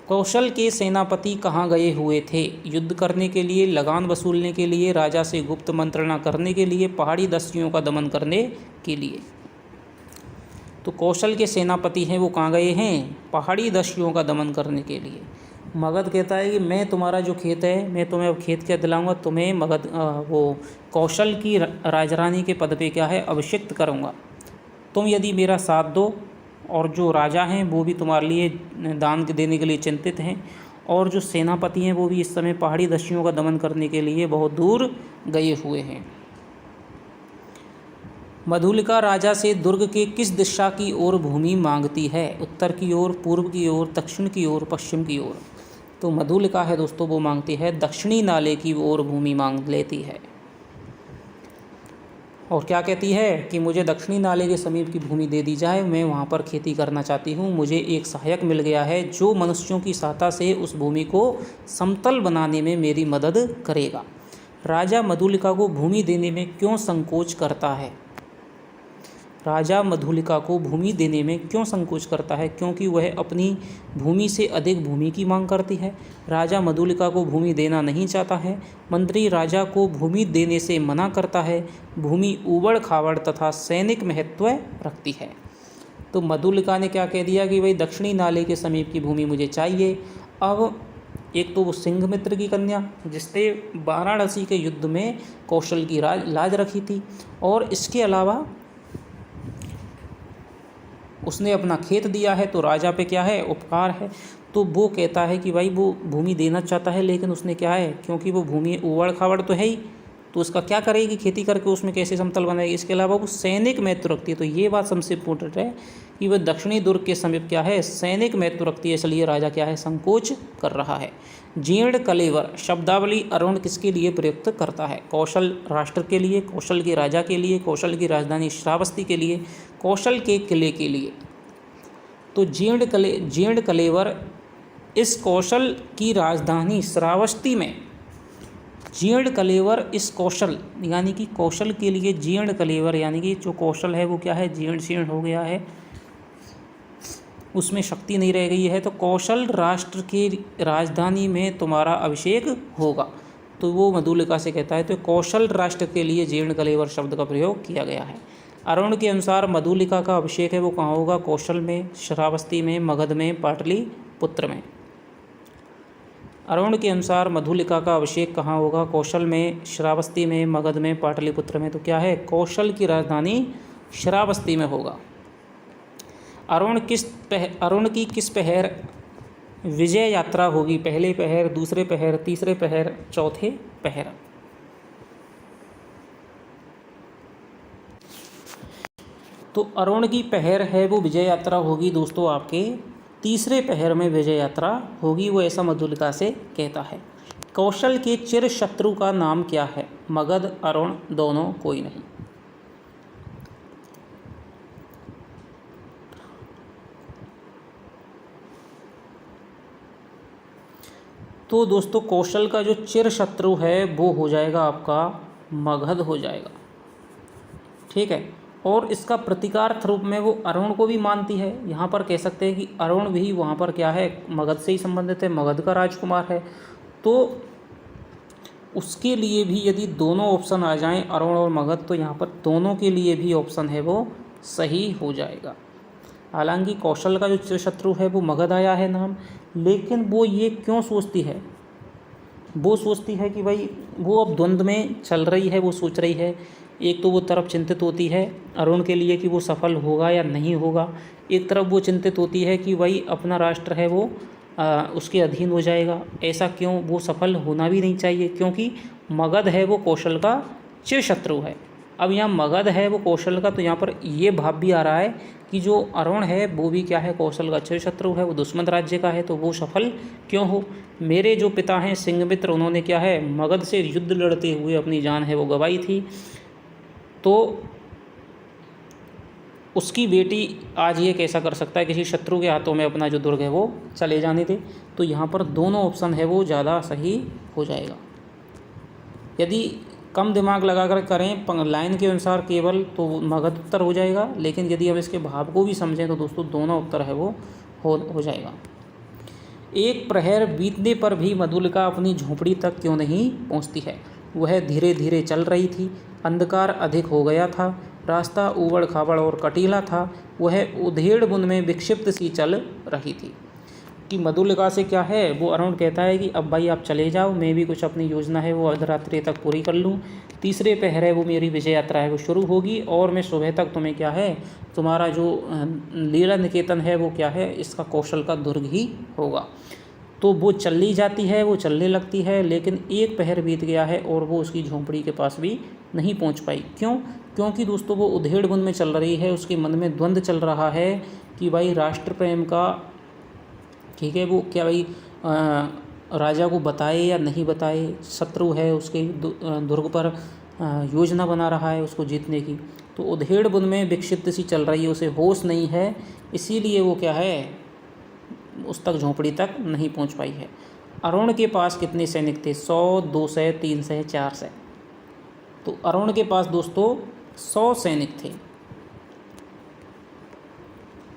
कौशल के सेनापति कहाँ गए हुए थे? युद्ध करने के लिए, लगान वसूलने के लिए, राजा से गुप्त मंत्रणा करने के लिए, पहाड़ी दस्युओं का दमन करने के लिए। तो कौशल के सेनापति हैं वो कहाँ गए हैं? पहाड़ी दस्युओं का दमन करने के लिए। मगध कहता है कि मैं तुम्हारा जो खेत है, मैं तुम्हें अब खेत क्या दिलाऊंगा, तुम्हें मगध वो कौशल की राजरानी के पद पे क्या है अभिषिक्त करूंगा। तुम यदि मेरा साथ दो, और जो राजा हैं वो भी तुम्हारे लिए दान देने के लिए चिंतित हैं, और जो सेनापति हैं वो भी इस समय पहाड़ी दस्युओं का दमन करने के लिए बहुत दूर गए हुए हैं। मधुलिका राजा से दुर्ग के किस दिशा की ओर भूमि मांगती है? उत्तर की ओर, पूर्व की ओर, दक्षिण की ओर, पश्चिम की ओर। तो मधुलिका है दोस्तों वो मांगती है दक्षिणी नाले की ओर भूमि मांग लेती है, और क्या कहती है कि मुझे दक्षिणी नाले के समीप की भूमि दे दी जाए, मैं वहाँ पर खेती करना चाहती हूँ। मुझे एक सहायक मिल गया है जो मनुष्यों की सहायता से उस भूमि को समतल बनाने में मेरी मदद करेगा। राजा मधुलिका को भूमि देने में क्यों संकोच करता है? राजा मधुलिका को भूमि देने में क्यों संकोच करता है? क्योंकि वह अपनी भूमि से अधिक भूमि की मांग करती है। राजा मधुलिका को भूमि देना नहीं चाहता है। मंत्री राजा को भूमि देने से मना करता है। भूमि ऊबड़ खाबड़ तथा सैनिक महत्व रखती है। तो मधुलिका ने क्या कह दिया कि भाई दक्षिणी नाले के समीप की भूमि मुझे चाहिए। अब एक तो वो सिंघमित्र की कन्या जिसने वाराणसी के युद्ध में कौशल की लाज रखी थी, और इसके अलावा उसने अपना खेत दिया है, तो राजा पे क्या है उपकार है। तो वो कहता है कि भाई वो भूमि देना चाहता है, लेकिन उसने क्या है, क्योंकि वो भूमि ऊबड़ खाबड़ तो है ही, तो उसका क्या करेगी, खेती करके उसमें कैसे समतल बनाएगी। इसके अलावा वो सैनिक महत्व रखती है, तो ये बात सबसे इम्पोर्टेंट है कि वह दक्षिणी दुर्ग के समीप क्या है सैनिक महत्व रखती है, इसलिए राजा क्या है संकोच कर रहा है। जीर्ण कलेवर शब्दावली अरुण किसके लिए प्रयुक्त करता है? कौशल राष्ट्र के लिए, कौशल के राजा के लिए, कौशल की राजधानी श्रावस्ती के लिए, कौशल के किले के लिए। तो जीर्ण कलेवर इस कौशल की राजधानी श्रावस्ती में, जीर्ण कलेवर इस कौशल यानी कि कौशल के लिए जीर्ण कलेवर यानी कि जो कौशल है वो क्या है जीर्ण शीर्ण हो गया है, उसमें शक्ति नहीं रह गई है। तो कौशल राष्ट्र की राजधानी में तुम्हारा अभिषेक होगा। तो वो मधुलिका से कहता है तो कौशल राष्ट्र के लिए जीर्ण कलेवर शब्द का प्रयोग किया गया है। अरुण के अनुसार मधुलिका का अभिषेक है वो कहाँ होगा? कौशल में, श्रावस्ती में, मगध में, पाटलिपुत्र में। अरुण के अनुसार मधुलिका का अभिषेक कहाँ होगा? कौशल में, श्रावस्ती में, मगध में, पाटलिपुत्र में। तो क्या है कौशल की राजधानी श्रावस्ती में होगा। अरुण की किस पहर विजय यात्रा होगी? पहले पहर, दूसरे पहर, तीसरे पहर, चौथे पहर। तो अरुण की पहर है वो विजय यात्रा होगी दोस्तों आपके तीसरे पहर में विजय यात्रा होगी, वो ऐसा मधुलिका से कहता है। कौशल के चिर शत्रु का नाम क्या है? मगध, अरुण, दोनों, कोई नहीं। तो दोस्तों कौशल का जो चिर शत्रु है वो हो जाएगा आपका मगध हो जाएगा, ठीक है। और इसका प्रतिकार्थ रूप में वो अरुण को भी मानती है। यहाँ पर कह सकते हैं कि अरुण भी वहाँ पर क्या है मगध से ही संबंधित है, मगध का राजकुमार है। तो उसके लिए भी यदि दोनों ऑप्शन आ जाएं अरुण और मगध, तो यहाँ पर दोनों के लिए भी ऑप्शन है वो सही हो जाएगा। हालांकि कौशल का जो चिर शत्रु है वो मगध आया है नाम, लेकिन वो ये क्यों सोचती है, वो सोचती है कि भाई वो अब द्वंद्व में चल रही है। वो सोच रही है, एक तो वो तरफ चिंतित होती है अरुण के लिए कि वो सफल होगा या नहीं होगा, एक तरफ वो चिंतित होती है कि भाई अपना राष्ट्र है वो उसके अधीन हो जाएगा। ऐसा क्यों? वो सफल होना भी नहीं चाहिए, क्योंकि मगध है वो कौशल का चिर शत्रु है। अब यहाँ मगध है वो कौशल का, तो यहाँ पर ये भाव भी आ रहा है कि जो अरुण है वो भी क्या है कौशल का चिर शत्रु है, वो दुश्मन राज्य का है, तो वो सफल क्यों हो। मेरे जो पिता हैं सिंघमित्र, उन्होंने क्या है मगध से युद्ध लड़ते हुए अपनी जान है वो गंवाई थी, तो उसकी बेटी आज ये कैसा कर सकता है किसी शत्रु के हाथों में अपना जो दुर्ग है वो चले जाने दे। तो यहाँ पर दोनों ऑप्शन है वो ज़्यादा सही हो जाएगा। यदि कम दिमाग लगाकर करें लाइन के अनुसार केवल, तो मगध उत्तर हो जाएगा, लेकिन यदि अब इसके भाव को भी समझें तो दोस्तों दोनों उत्तर है वो हो जाएगा। एक प्रहर बीतने पर भी मधुलिका अपनी झोंपड़ी तक क्यों नहीं पहुंचती है। वह धीरे धीरे चल रही थी। अंधकार अधिक हो गया था। रास्ता ऊबड़ खाबड़ और कटीला था। वह उधेड़ बुन में विक्षिप्त सी चल रही थी। कि मधुलिका से क्या है, वो अरुण कहता है कि अब भाई आप चले जाओ, मैं भी कुछ अपनी योजना है वो अर्धरात्रि तक पूरी कर लूँ। तीसरे पहर है वो मेरी विजय यात्रा है वो शुरू होगी, और मैं सुबह तक तुम्हें क्या है, तुम्हारा जो लीला निकेतन है वो क्या है, इसका कौशल का दुर्ग ही होगा। तो वो चली जाती है, वो चलने लगती है, लेकिन एक पहर बीत गया है और वो उसकी झोंपड़ी के पास भी नहीं पहुंच पाई। क्यों? क्योंकि दोस्तों वो उधेड़ बुन में चल रही है। उसके मन में द्वंद्व चल रहा है कि भाई राष्ट्र प्रेम का, ठीक है, वो क्या भाई राजा को बताए या नहीं बताए। शत्रु है उसके दुर्ग पर, योजना बना रहा है उसको जीतने की। तो उधेड़ बुन में विक्षिप्त सी चल रही है, उसे होश नहीं है, इसीलिए वो क्या है, उस तक झोंपड़ी तक नहीं पहुंच पाई है। अरुण के पास कितने सैनिक थे? 100, 200, 300, 400। तो अरुण के पास दोस्तों 100 सैनिक थे।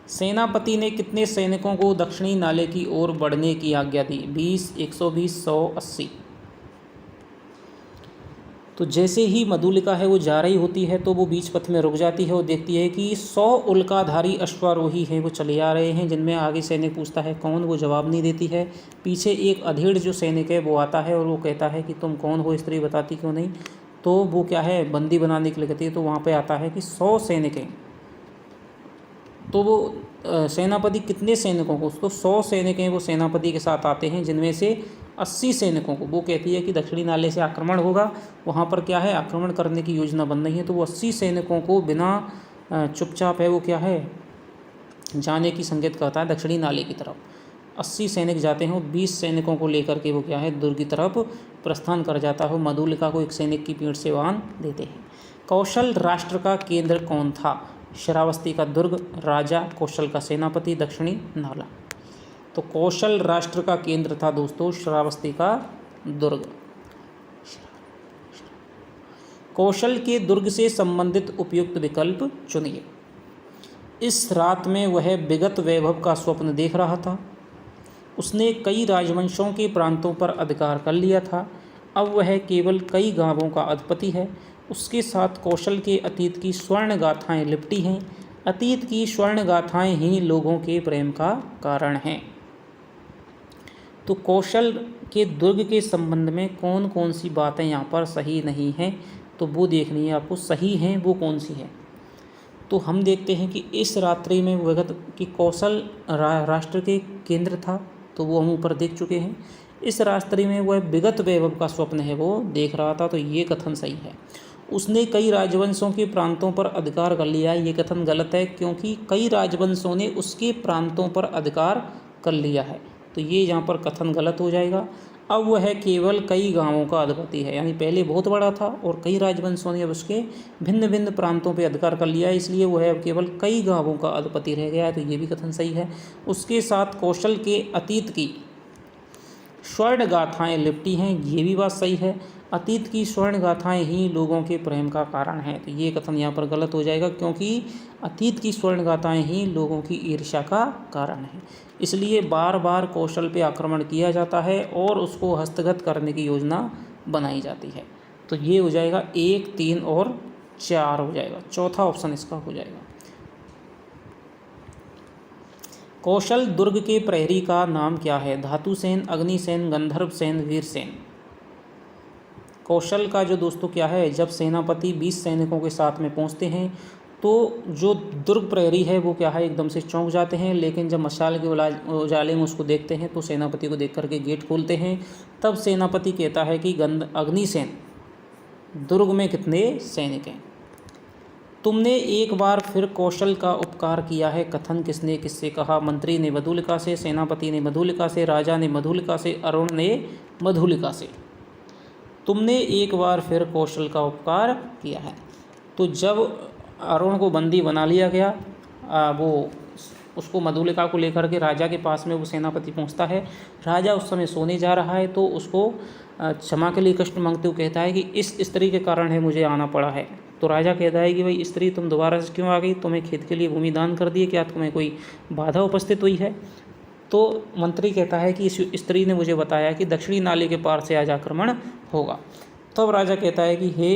सेनापति ने कितने सैनिकों को दक्षिणी नाले की ओर बढ़ने की आज्ञा दी? 20, 120, 100, 80। तो जैसे ही मधुलिका है वो जा रही होती है तो वो बीच पथ में रुक जाती है और देखती है कि 100 उल्काधारी अश्वारोही हैं, वो चले आ रहे हैं। जिनमें आगे सैनिक पूछता है कौन, वो जवाब नहीं देती है। पीछे एक अधेड़ जो सैनिक है वो आता है और वो कहता है कि तुम कौन हो, स्त्री बताती क्यों नहीं। तो वो क्या है, बंदी बनाने के लिए कहती है। तो वहाँ पर आता है कि 100 सैनिक हैं। तो वो सेनापति कितने सैनिकों को, उसको 100 सैनिक हैं वो सेनापति के साथ आते हैं, जिनमें से 80 सैनिकों को वो कहती है कि दक्षिणी नाले से आक्रमण होगा, वहाँ पर क्या है, आक्रमण करने की योजना बन रही है। तो वो 80 सैनिकों को बिना चुपचाप है वो क्या है, जाने की संकेत करता है दक्षिणी नाले की तरफ। 80 सैनिक जाते हैं और 20 सैनिकों को लेकर के वो क्या है, दुर्ग की तरफ प्रस्थान कर जाता है। मधुलिका को एक सैनिक की पीठ से बांध देते हैं। कौशल राष्ट्र का केंद्र कौन था? श्रावस्ती का दुर्ग, राजा, कौशल का सेनापति, दक्षिणी नाला। तो कौशल राष्ट्र का केंद्र था दोस्तों श्रावस्ती का दुर्ग। कौशल के दुर्ग से संबंधित उपयुक्त विकल्प चुनिए। इस रात में वह विगत वैभव का स्वप्न देख रहा था। उसने कई राजवंशों के प्रांतों पर अधिकार कर लिया था। अब वह केवल कई गांवों का अधिपति है। उसके साथ कौशल के अतीत की स्वर्ण गाथाएँ लिपटी हैं। अतीत की स्वर्ण गाथाएँ ही लोगों के प्रेम का कारण हैं। तो कौशल के दुर्ग के संबंध में कौन कौन सी बातें यहाँ पर सही नहीं हैं, तो वो देखनी है आपको। सही हैं वो कौन सी है, तो हम देखते हैं कि इस रात्रि में विगत कि कौशल राष्ट्र के केंद्र था, तो वो हम ऊपर देख चुके हैं। इस रात्रि में वह विगत वैभव का स्वप्न है वो देख रहा था, तो ये कथन सही है। उसने कई राजवंशों के प्रांतों पर अधिकार कर लिया, ये कथन गलत है, क्योंकि कई राजवंशों ने उसके प्रांतों पर अधिकार कर लिया है, तो ये यहाँ पर कथन गलत हो जाएगा। अब वह केवल कई गांवों का अधिपति है, यानी पहले बहुत बड़ा था और कई राजवंशों ने अब उसके भिन्न भिन्न प्रांतों पर अधिकार कर लिया है, इसलिए वह अब केवल कई गांवों का अधिपति रह गया है, तो ये भी कथन सही है। उसके साथ कौशल के अतीत की स्वर्ण गाथाएँ लिपटी हैं, ये भी बात सही है। अतीत की स्वर्ण गाथाएँ ही लोगों के प्रेम का कारण है, तो ये कथन यहाँ पर गलत हो जाएगा, क्योंकि अतीत की स्वर्ण गाथाएँ ही लोगों की ईर्ष्या का कारण है। इसलिए बार बार कौशल पे आक्रमण किया जाता है और उसको हस्तगत करने की योजना बनाई जाती है। तो ये हो जाएगा 1, 3 और 4 हो जाएगा, चौथा ऑप्शन इसका हो जाएगा। कौशल दुर्ग के प्रहरी का नाम क्या है? धातुसेन, अग्निसेन, गंधर्वसेन, वीरसेन। कौशल का जो दोस्तों क्या है, जब सेनापति 20 सैनिकों के साथ में पहुंचते हैं तो जो दुर्ग प्रहरी है वो क्या है, एकदम से चौंक जाते हैं, लेकिन जब मशाल के उजाले में उसको देखते हैं तो सेनापति को देख करके गेट खोलते हैं। तब सेनापति कहता है कि अग्निसेन, दुर्ग में कितने सैनिक हैं? तुमने एक बार फिर कौशल का उपकार किया है, कथन किसने किससे कहा? मंत्री ने मधुलिका से, सेनापति ने मधुलिका से, राजा ने मधुलिका से, अरुण ने मधुलिका से। तुमने एक बार फिर कौशल का उपकार किया है। तो जब अरुण को बंदी बना लिया गया, वो उसको मधुलिका को लेकर के राजा के पास में वो सेनापति पहुंचता है। राजा उस समय सोने जा रहा है, तो उसको क्षमा के लिए कष्ट मांगते हुए कहता है कि इस स्त्री के कारण है मुझे आना पड़ा है। तो राजा कहता है कि भाई स्त्री तुम दोबारा से क्यों आ गई? तुम्हें खेत के लिए भूमि दान कर दिए, क्या तुम्हें कोई बाधा उपस्थित हुई है? तो मंत्री कहता है कि इस स्त्री ने मुझे बताया कि दक्षिणी नाले के पार से आज आक्रमण होगा। तब राजा कहता है कि हे,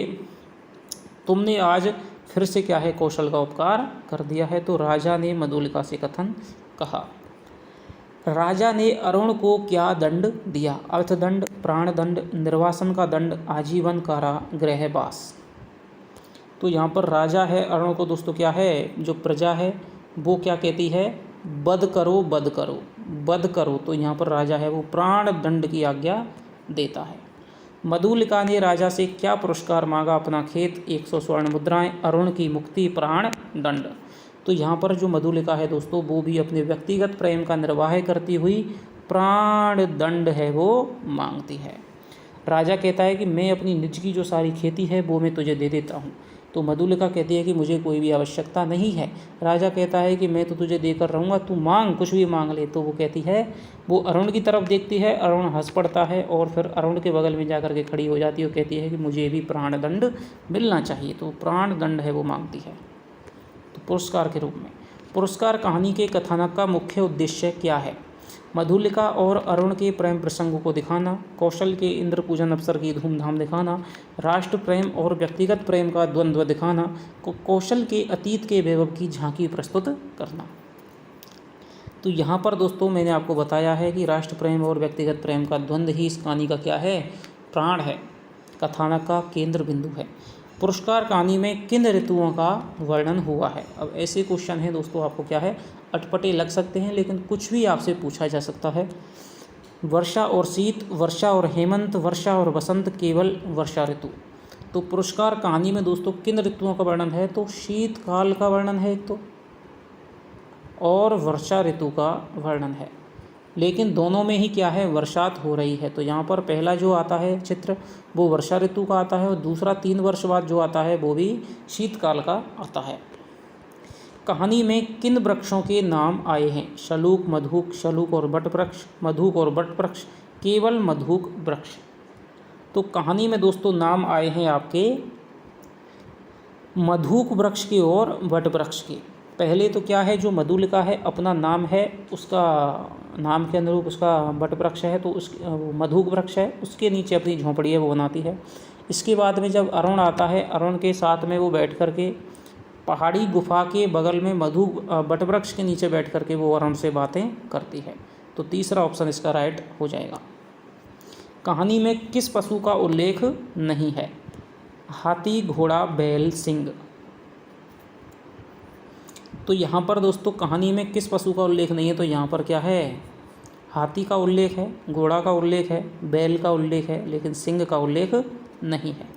तुमने आज फिर से क्या है कौशल का उपकार कर दिया है। तो राजा ने मधुलिका से कथन कहा। राजा ने अरुण को क्या दंड दिया? अर्थदंड, प्राणदंड, निर्वासन का दंड, आजीवन कारागृहवास। तो यहाँ पर राजा है, अरुण को दोस्तों क्या है, जो प्रजा है वो क्या कहती है, वध करो वध करो वध करो। तो यहाँ पर राजा है वो प्राण दंड की आज्ञा देता है। मधुलिका ने राजा से क्या पुरस्कार मांगा? अपना खेत, 100 स्वर्ण मुद्राएं, अरुण की मुक्ति, प्राण दंड। तो यहाँ पर जो मधुलिका है दोस्तों वो भी अपने व्यक्तिगत प्रेम का निर्वाह करती हुई प्राण दंड है वो मांगती है। राजा कहता है कि मैं अपनी निज की जो सारी खेती है वो मैं तुझे दे देता हूँ। तो मधुलिका कहती है कि मुझे कोई भी आवश्यकता नहीं है। राजा कहता है कि मैं तो तुझे देकर रहूँगा, तू मांग, कुछ भी मांग ले। तो वो कहती है, वो अरुण की तरफ देखती है, अरुण हंस पड़ता है और फिर अरुण के बगल में जाकर के खड़ी हो जाती है और कहती है कि मुझे भी प्राण दंड मिलना चाहिए। तो प्राण दंड है वो मांगती है। तो पुरस्कार के रूप में, पुरस्कार कहानी के कथानक का मुख्य उद्देश्य क्या है? मधुलिका और अरुण के प्रेम प्रसंगों को दिखाना, कौशल के इंद्र पूजन अवसर की धूमधाम दिखाना, राष्ट्र प्रेम और व्यक्तिगत प्रेम का द्वंद्व दिखाना, कौशल के अतीत के वैभव की झांकी प्रस्तुत करना। तो यहाँ पर दोस्तों मैंने आपको बताया है कि राष्ट्र प्रेम और व्यक्तिगत प्रेम का द्वंद्व ही इस कहानी का क्या है, प्राण है, कथानक का केंद्र बिंदु है। पुरस्कार कहानी में किन ऋतुओं का वर्णन हुआ है? अब ऐसे क्वेश्चन हैं दोस्तों, आपको क्या है अटपटे लग सकते हैं, लेकिन कुछ भी आपसे पूछा जा सकता है। वर्षा और शीत, वर्षा और हेमंत, वर्षा और बसंत, केवल वर्षा ऋतु। तो पुरस्कार कहानी में दोस्तों किन ऋतुओं का वर्णन है? तो शीतकाल का वर्णन है एक तो, और वर्षा ऋतु का वर्णन है। लेकिन दोनों में ही क्या है, वर्षात हो रही है। तो यहाँ पर पहला जो आता है चित्र वो वर्षा ऋतु का आता है और दूसरा 3 वर्ष बाद जो आता है वो भी शीतकाल का आता है। कहानी में किन वृक्षों के नाम आए हैं? शलूक, मधुक, शलूक और बट वृक्ष, मधुक और बट वृक्ष, केवल मधुक वृक्ष। तो कहानी में दोस्तों नाम आए हैं आपके मधुक वृक्ष के और बट वृक्ष के। पहले तो क्या है, जो मधुलिका है अपना नाम है, उसका नाम के अनुरूप उसका बट वृक्ष है, तो उस मधुक वृक्ष है, उसके नीचे अपनी झोंपड़ी है वो बनाती है। इसके बाद में जब अरुण आता है, अरुण के साथ में वो बैठ कर के पहाड़ी गुफा के बगल में मधु बट वृक्ष के नीचे बैठ कर के वो अरुण से बातें करती है। तो तीसरा ऑप्शन इसका राइट हो जाएगा। कहानी में किस पशु का उल्लेख नहीं है? हाथी, घोड़ा, बैल, सिंह। तो यहाँ पर दोस्तों कहानी में किस पशु का उल्लेख नहीं है? तो यहाँ पर क्या है, हाथी का उल्लेख है, घोड़ा का उल्लेख है, बैल का उल्लेख है, लेकिन सिंह का उल्लेख नहीं है।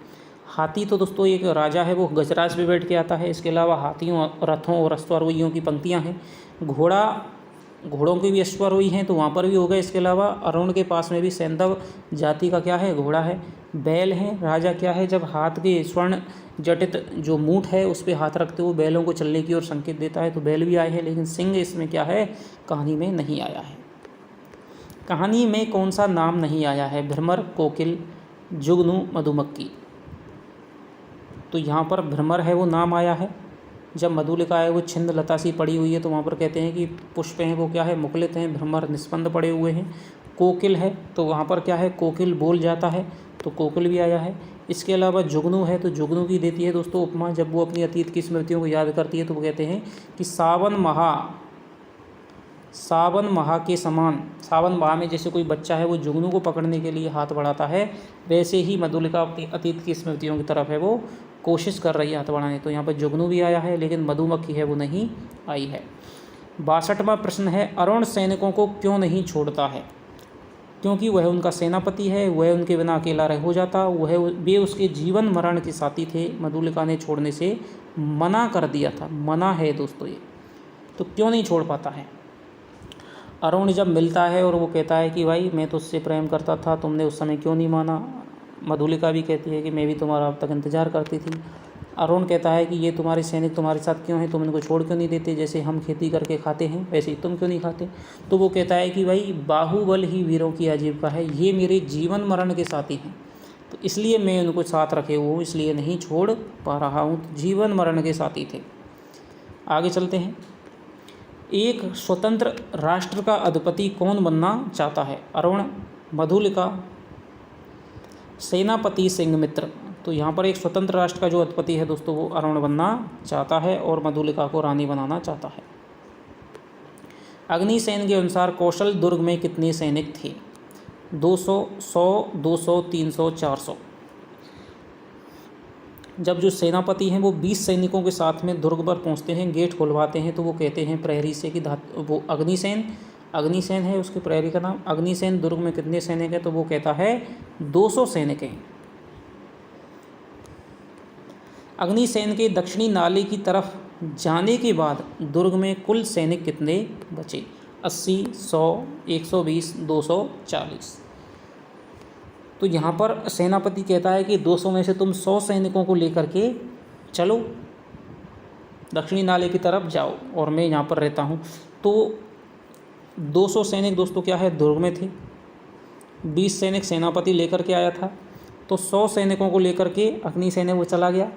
हाथी तो दोस्तों एक राजा है वो गजराज पे बैठ के आता है। इसके अलावा हाथियों, रथों और अश्वारोहियों की पंक्तियाँ हैं। घोड़ों के भी अश्वारोही हैं तो वहाँ पर भी हो गए। इसके अलावा अरुण के पास में भी सैंधव जाति का क्या है, घोड़ा है। बैल है, राजा क्या है जब हाथ के स्वर्ण जटित जो मूठ है उस पर हाथ रखते हुए बैलों को चलने की ओर संकेत देता है, तो बैल भी आए हैं। लेकिन सिंह इसमें क्या है, कहानी में नहीं आया है। कहानी में कौन सा नाम नहीं आया है? भ्रमर, कोकिल, जुगनू, मधुमक्खी। तो यहाँ पर भ्रमर है वो नाम आया है। जब मधुलिका है वो छिंद लता सी पड़ी हुई है तो वहाँ पर कहते हैं कि पुष्प हैं वो क्या है, मुकुलित हैं, भ्रमर निस्पंद पड़े हुए हैं। कोकिल है तो वहाँ पर क्या है, कोकिल बोल जाता है, तो कोकिल भी आया है। इसके अलावा जुगनू है तो जुगनू की देती है दोस्तों उपमा, जब वो अपनी अतीत की स्मृतियों को याद करती है तो वो कहते हैं कि सावन माह के समान, सावन माह में जैसे कोई बच्चा है वो जुगनू को पकड़ने के लिए हाथ बढ़ाता है, वैसे ही मधुलिका अपनी अतीत की स्मृतियों की तरफ है वो कोशिश कर रही है हाथ बढ़ाने। तो यहाँ पर जुगनू भी आया है लेकिन मधुमक्खी है वो नहीं आई है। 62वां प्रश्न है, अरुण सैनिकों को क्यों नहीं छोड़ता है? क्योंकि वह उनका सेनापति है, वह उनके बिना अकेला रह हो जाता, वे उसके जीवन मरण के साथी थे। मधुलिका ने छोड़ने से मना कर दिया था, मना है दोस्तों ये, तो क्यों नहीं छोड़ पाता है? अरुण जब मिलता है और वो कहता है कि भाई मैं तो उससे प्रेम करता था, तुमने उस समय क्यों नहीं माना? मधुलिका भी कहती है कि मैं भी तुम्हारा अब तक इंतज़ार करती थी। अरुण कहता है कि ये तुम्हारे सैनिक तुम्हारे साथ क्यों हैं, तुम इनको छोड़ क्यों नहीं देते? जैसे हम खेती करके खाते हैं वैसे ही तुम क्यों नहीं खाते? तो वो कहता है कि भाई बाहुबल ही वीरों की आजीविका है, ये मेरे जीवन मरण के साथी हैं, तो इसलिए मैं उनको साथ रखे हुए हूँ, इसलिए नहीं छोड़ पा रहा हूँ। जीवन मरण के साथी थे। आगे चलते हैं। एक स्वतंत्र राष्ट्र का अधिपति कौन बनना चाहता है? अरुण, मधुलिका, सेनापति सिंघमित्र। तो यहाँ पर एक स्वतंत्र राष्ट्र का जो अधिपति है दोस्तों वो अरुण बनना चाहता है और मधुलिका को रानी बनाना चाहता है। अग्निसेन के अनुसार कौशल दुर्ग में कितने सैनिक थे? 200, 100, 200, 300, 400। जब जो सेनापति हैं वो 20 सैनिकों के साथ में दुर्ग पर पहुंचते हैं, गेट खुलवाते हैं, तो वो कहते हैं प्रहरी से कि वो अग्निसेन है उसके प्रहरी का नाम। अग्निसेन दुर्ग में कितने सैनिक हैं? तो वो कहता है 200 सैनिक हैं। अग्निसेन के दक्षिणी नाले की तरफ जाने के बाद दुर्ग में कुल सैनिक कितने बचे? 80, 100, 120, 240। तो यहाँ पर सेनापति कहता है कि 200 में से तुम 100 सैनिकों को लेकर के चलो, दक्षिणी नाले की तरफ जाओ और मैं यहाँ पर रहता हूँ। तो 200 सैनिक दोस्तों क्या है, दुर्ग में थे। 20 सैनिक सेनापति लेकर के आया था। तो 100 सैनिकों को लेकर के अग्निसेन वो चला गया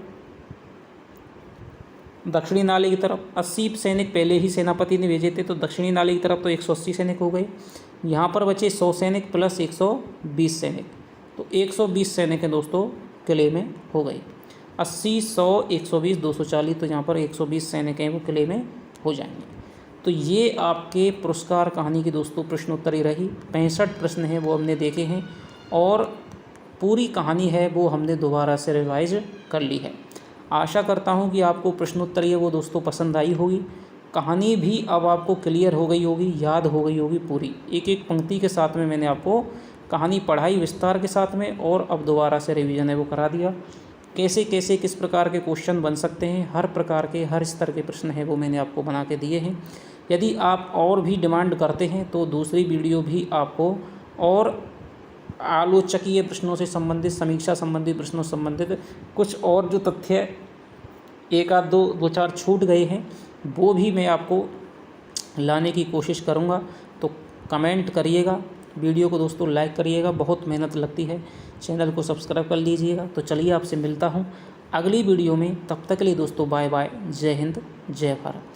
दक्षिणी नाले की तरफ। 80 सैनिक पहले ही सेनापति ने भेजे थे, तो दक्षिणी नाले की तरफ तो 180 सैनिक हो गए। यहाँ पर बचे 100 सैनिक प्लस 120 सैनिक, तो 120 सैनिक हैं दोस्तों किले में हो गए। 80, 100, 120, 240, तो यहाँ पर 120 सैनिक हैं वो किले में हो जाएंगे। तो ये आपके पुरस्कार कहानी की दोस्तों प्रश्नोत्तरी रही। 65 प्रश्न हैं वो हमने देखे हैं और पूरी कहानी है वो हमने दोबारा से रिवाइज कर ली है। आशा करता हूँ कि आपको प्रश्नोत्तरी है वो दोस्तों पसंद आई होगी। कहानी भी अब आपको क्लियर हो गई होगी, याद हो गई होगी पूरी। एक एक पंक्ति के साथ में मैंने आपको कहानी पढ़ाई विस्तार के साथ में, और अब दोबारा से रिवीजन है वो करा दिया। कैसे कैसे किस प्रकार के क्वेश्चन बन सकते हैं, हर प्रकार के हर स्तर के प्रश्न है वो मैंने आपको बना के दिए हैं। यदि आप और भी डिमांड करते हैं तो दूसरी वीडियो भी आपको और आलोचकीय प्रश्नों से संबंधित, समीक्षा संबंधित प्रश्नों से संबंधित कुछ और जो तथ्य एक आध दो चार छूट गए हैं वो भी मैं आपको लाने की कोशिश करूँगा। तो कमेंट करिएगा, वीडियो को दोस्तों लाइक करिएगा, बहुत मेहनत लगती है। चैनल को सब्सक्राइब कर लीजिएगा। तो चलिए आपसे मिलता हूँ अगली वीडियो में, तब तक के लिए दोस्तों बाय बाय। जय हिंद, जय भारत।